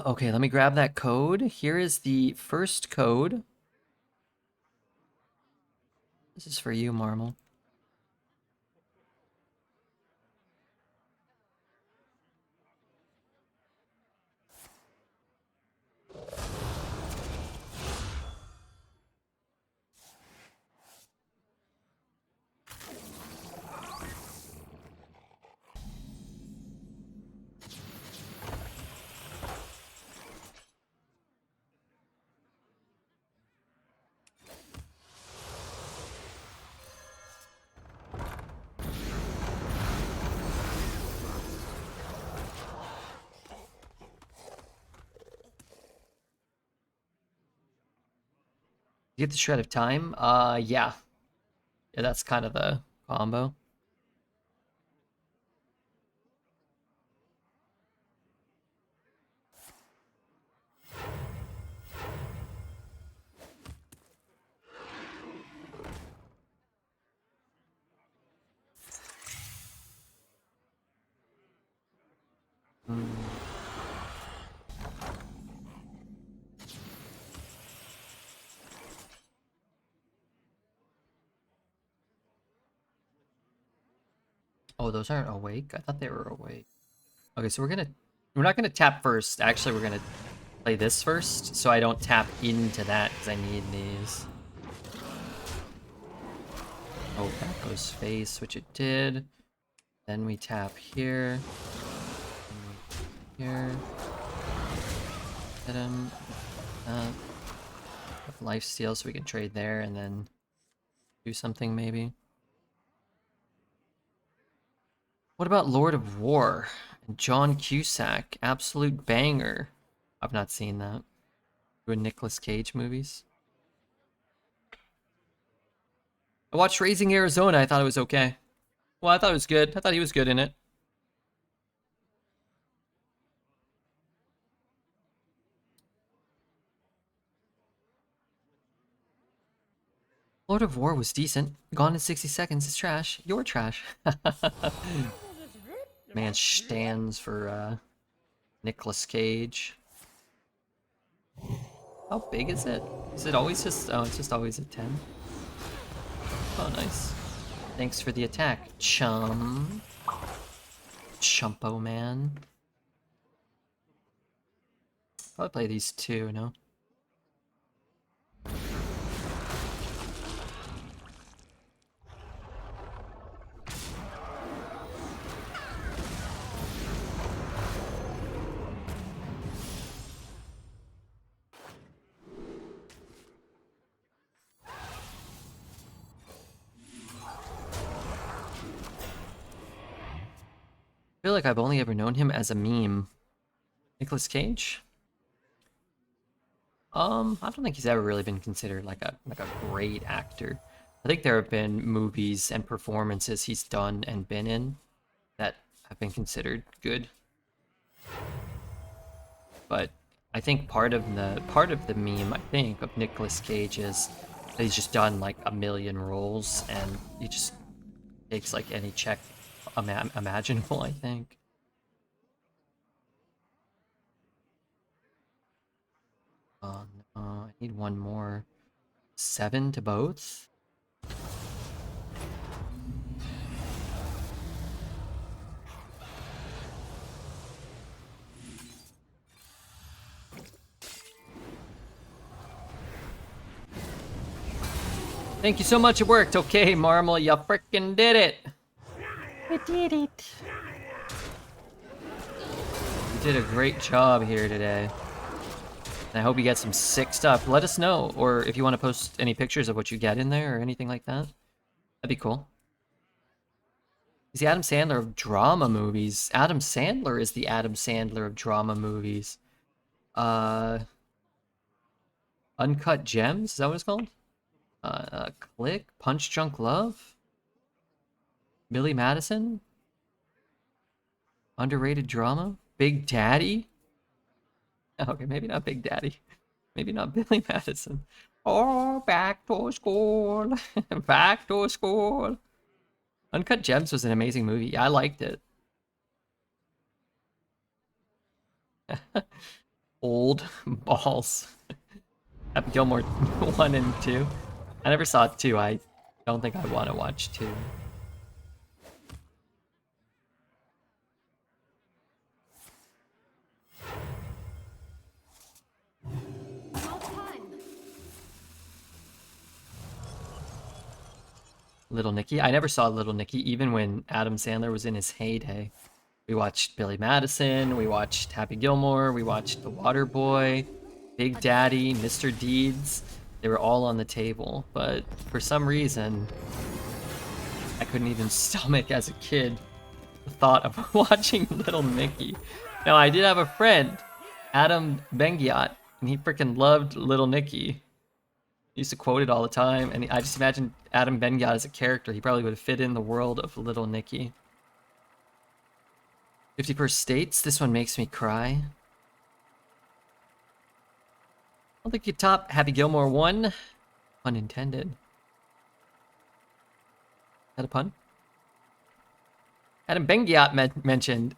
Okay, let me grab that code. Here is the first code. This is for you, Marmal. You get the Shred of Time? Yeah. Yeah, that's kind of the combo. Oh, those aren't awake? I thought they were awake. Okay, so we're not gonna tap first. Actually, we're gonna play this first, so I don't tap into that because I need these. Oh, that goes face, which it did. Then we tap here. Here. Hit him. Life steal so we can trade there and then do something maybe. What about Lord of War and John Cusack? Absolute banger. I've not seen that. Doing Nicolas Cage movies. I watched Raising Arizona. I thought it was okay. Well, I thought it was good. I thought he was good in it. Lord of War was decent. Gone in 60 seconds. It's trash. You're trash. Man stands for Nicolas Cage. How big is it? Is it always just... Oh, it's just always at 10. Oh, nice. Thanks for the attack, chum. Chumpo man. Probably play these two, no? I feel like I've only ever known him as a meme. Nicolas Cage? I don't think he's ever really been considered like a great actor. I think there have been movies and performances he's done and been in that have been considered good. But I think part of the meme, I think, of Nicolas Cage is that he's just done like a million roles and he just takes like any check imaginable, I think. No, I need one more. 7 to both? Thank you so much, it worked. Okay, Marmal, you frickin' did it. We did it. You did a great job here today. And I hope you get some sick stuff. Let us know, or if you want to post any pictures of what you get in there or anything like that. That'd be cool. He's the Adam Sandler of drama movies. Adam Sandler is the Adam Sandler of drama movies. Uncut Gems? Is that what it's called? Click? Punch Drunk Love? Billy Madison? Underrated drama? Big Daddy? Okay, maybe not Big Daddy. Maybe not Billy Madison. Oh, back to school. Back to school. Uncut Gems was an amazing movie. Yeah, I liked it. Old balls. Happy Gilmore 1 and 2. I never saw 2. I don't think I want to watch 2. About time. Little Nicky. I never saw Little Nicky, even when Adam Sandler was in his heyday. We watched Billy Madison, we watched Happy Gilmore, we watched The Water Boy, Big Daddy, Mr. Deeds. They were all on the table, but for some reason, I couldn't even stomach as a kid the thought of watching Little Nicky. Now, I did have a friend, Adam Bengiat, and he freaking loved Little Nicky. He used to quote it all the time, and I just imagine Adam Bengiat as a character. He probably would fit in the world of Little Nicky. 51st States, this one makes me cry. I don't think you top Happy Gilmore 1. Pun intended. Is that a pun? Adam Bengiat mentioned,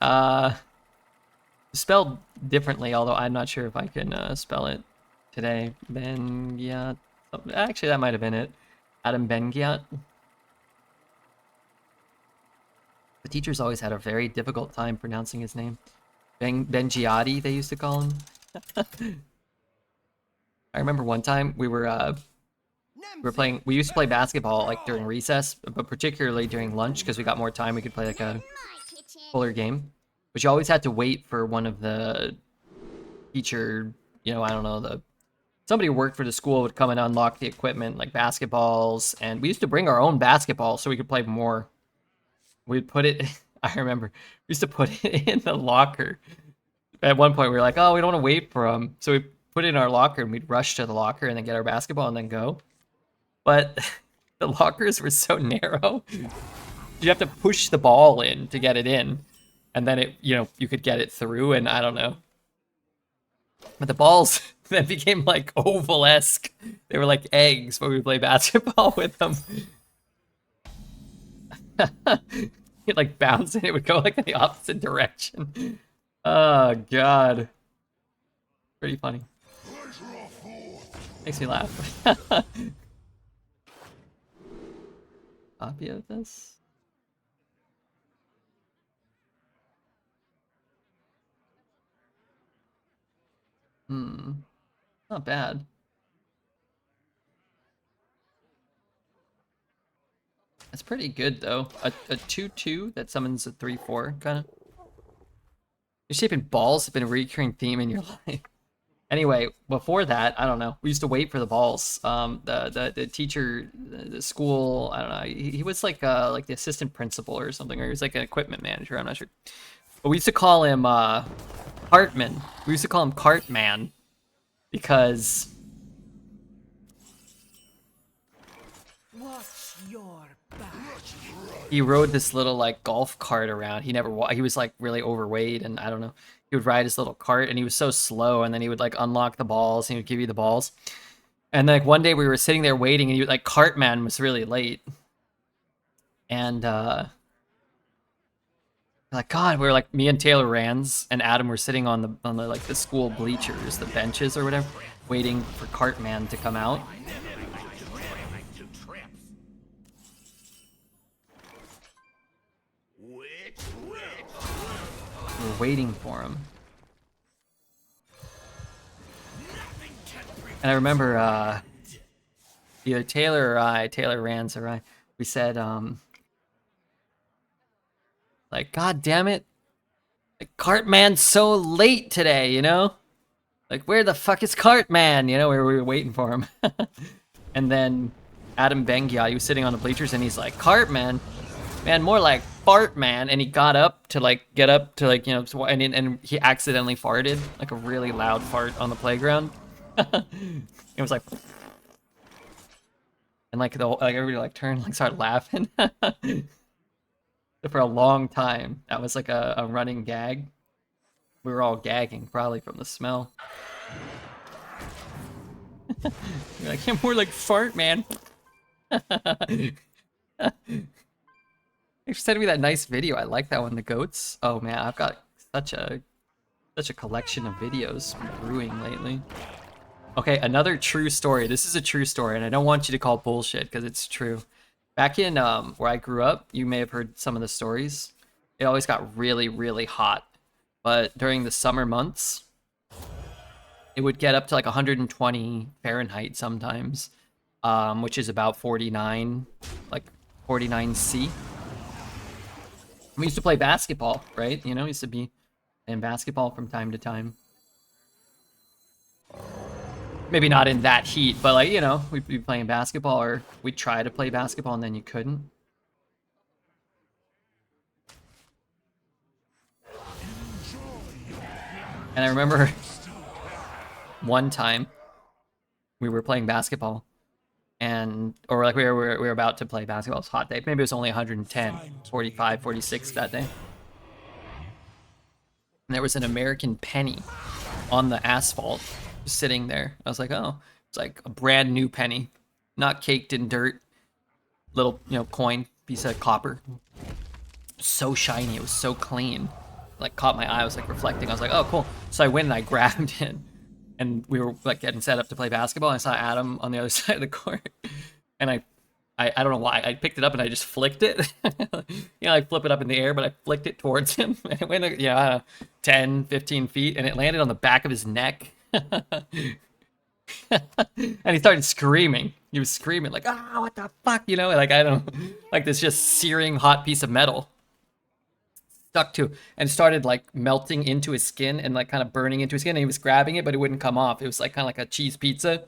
spelled differently, although I'm not sure if I can spell it today. Bengiat. Actually, that might have been it. Adam Bengiat. The teachers always had a very difficult time pronouncing his name. Bengiati, they used to call him. I remember one time we were playing. We used to play basketball like during recess, but particularly during lunch because we got more time. We could play like a fuller game. But you always had to wait for one of the teacher, you know, I don't know, somebody who worked for the school would come and unlock the equipment like basketballs, and we used to bring our own basketball so we could play more. We'd put it, I remember, we used to put it in the locker. At one point, we were like, oh, we don't want to wait for them. So we put it in our locker, and we'd rush to the locker and then get our basketball and then go. But the lockers were so narrow. You have to push the ball in to get it in. And then it, you know, you could get it through, and I don't know. But the balls then became like oval-esque. They were like eggs when we play basketball with them. It like bounced and it would go like in the opposite direction. Oh god. Pretty funny. Makes me laugh. Copy of this? Not bad. That's pretty good though. A 2/2 that summons a 3/4 kind of. Your shaping balls have been a recurring theme in your life. Anyway, before that, I don't know. We used to wait for the balls. The teacher, the school, I don't know. He was like the assistant principal or something, or he was like an equipment manager. I'm not sure. But we used to call him Cartman. We used to call him Cartman because Watch your back. he rode this little like golf cart around. He was like really overweight, and I don't know. He would ride his little cart, and he was so slow. And then he would like unlock the balls, and he would give you the balls. And like one day we were sitting there waiting, and like Cartman was really late. And like God, we were like me and Taylor Rands and Adam were sitting on the like the school bleachers, the benches or whatever, waiting for Cartman to come out. We're waiting for him. And I remember either Taylor Rands or I, we said, like, God damn it, like, Cartman's so late today, you know? Like, where the fuck is Cartman? You know, we were waiting for him. And then Adam Bengia, he was sitting on the bleachers, and he's like, Cartman? Man, more like fart, man. And he got up to like get up to like, you know, and he accidentally farted, like a really loud fart on the playground. It was like, and like the whole, like everybody like turned, like started laughing. For a long time, that was like a running gag. We were all gagging probably from the smell. You're like, yeah, more like fart, man. They sent me that nice video. I like that one, the goats. Oh man, I've got such a Such a collection of videos brewing lately. Okay, another true story. This is a true story, and I don't want you to call bullshit because it's true. Back in where I grew up, you may have heard some of the stories. It always got really, really hot. But during the summer months, it would get up to like 120 Fahrenheit sometimes, which is about 49, like 49 C. We used to play basketball, right? You know, used to be in basketball from time to time. Maybe not in that heat, but like, you know, we'd be playing basketball, or we'd try to play basketball and then you couldn't. And I remember one time we were playing basketball, and or like we were about to play basketball. It was a hot day. Maybe it was only 110, 45, 46 that day. And there was an American penny on the asphalt just sitting there. I was like, oh, it's like a brand new penny, not caked in dirt. Little, you know, coin, piece of copper. So shiny, it was so clean. Like caught my eye, I was like reflecting. I was like, oh, cool. So I went and I grabbed it, and we were like getting set up to play basketball. And I saw Adam on the other side of the court, and I don't know why. I picked it up and I just flicked it. You know, I flip it up in the air, but I flicked it towards him. And it went, 10, 15 feet, and it landed on the back of his neck. And he started screaming. He was screaming like, "Ah, what the fuck?" You know, like I don't, like this just searing hot piece of metal stuck to, and started like melting into his skin and like kind of burning into his skin. And he was grabbing it, but it wouldn't come off. It was like kind of like a cheese pizza.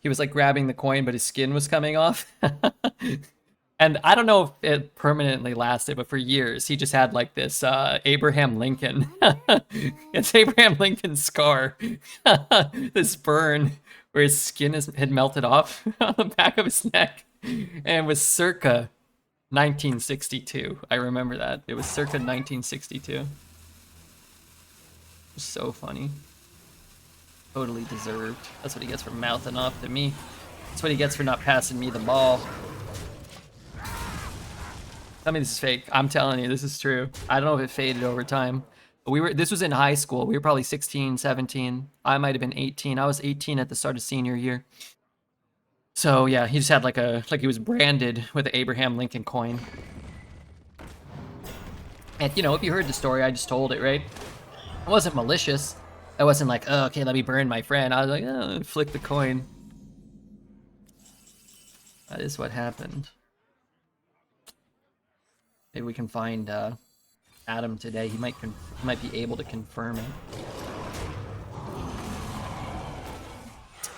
He was like grabbing the coin, but his skin was coming off. And I don't know if it permanently lasted, but for years he just had like this Abraham Lincoln. It's Abraham Lincoln's scar. This burn where his skin had melted off on the back of his neck, and it was circa 1962. I remember that. It was circa 1962. It was so funny. Totally deserved. That's what he gets for mouthing off to me. That's what he gets for not passing me the ball. I mean, this is fake. I'm telling you, this is true. I don't know if it faded over time. But this was in high school. We were probably 16, 17. I might have been 18. I was 18 at the start of senior year. So yeah, he just had like he was branded with the Abraham Lincoln coin. And you know, if you heard the story, I just told it, right? It wasn't malicious. I wasn't like, oh, okay, let me burn my friend. I was like, oh, flick the coin. That is what happened. Maybe we can find Adam today. He might be able to confirm it.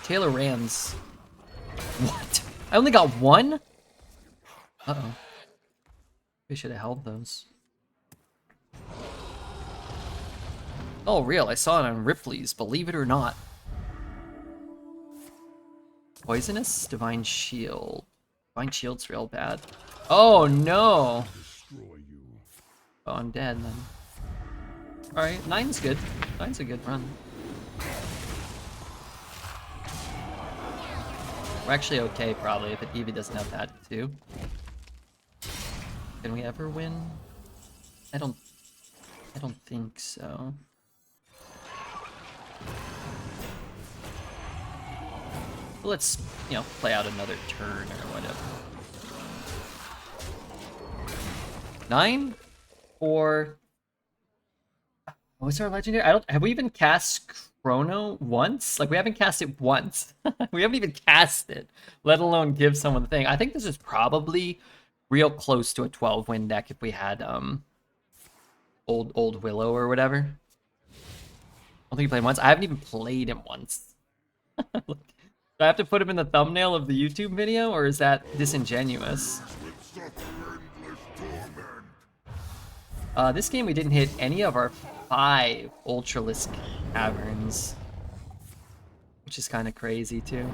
Taylor Rams. What? I only got one? Uh-oh. We should have held those. Oh, real. I saw it on Ripley's, believe it or not. Poisonous? Divine Shield. Divine Shield's real bad. Oh, no! Oh, I'm dead then. Alright, 9's good. 9's a good run. We're actually okay, probably, if Eevee doesn't have that, too. Can we ever win? I don't think so. But let's, you know, play out another turn or whatever. 9? Or what's our legendary? Have we even cast Chrono once? Like, we haven't cast it once. We haven't even cast it, let alone give someone the thing. I think this is probably real close to a 12-win deck if we had old Willow or whatever. I don't think we played once. I haven't even played him once. Do I have to put him in the thumbnail of the YouTube video, or is that disingenuous? This game we didn't hit any of our 5 Ultralisk Caverns, which is kind of crazy too.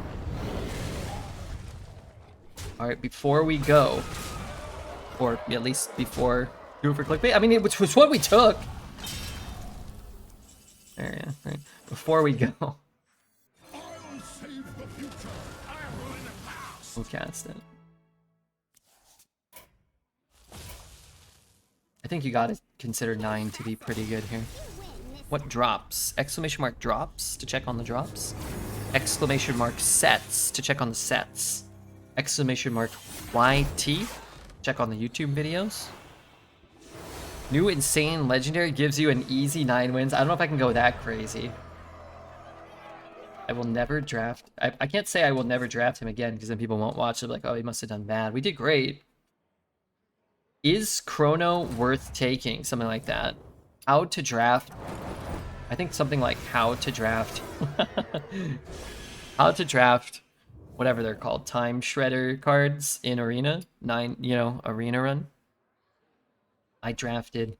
Alright, before we go, or at least before do it for clickbait, I mean, it was what we took. There, yeah, right. Before we go, we'll cast it. I think you gotta consider 9 to be pretty good here. What drops? Exclamation mark drops to check on the drops. Exclamation mark sets to check on the sets. Exclamation mark YT, check on the YouTube videos. New insane legendary gives you an easy 9 wins. I don't know if I can go that crazy. I will never draft. I can't say I will never draft him again because then people won't watch it like, oh, he must have done bad. We did great. Is Chrono worth taking? Something like that. How to draft. I think something like how to draft. How to draft whatever they're called. Time Shredder cards in Arena. 9, you know, Arena run. I drafted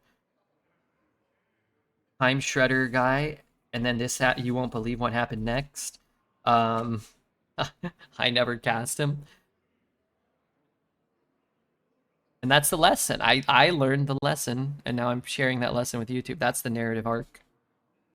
Time Shredder guy, and then this you won't believe what happened next. I never cast him. And that's the lesson. I learned the lesson, and now I'm sharing that lesson with YouTube. That's the narrative arc.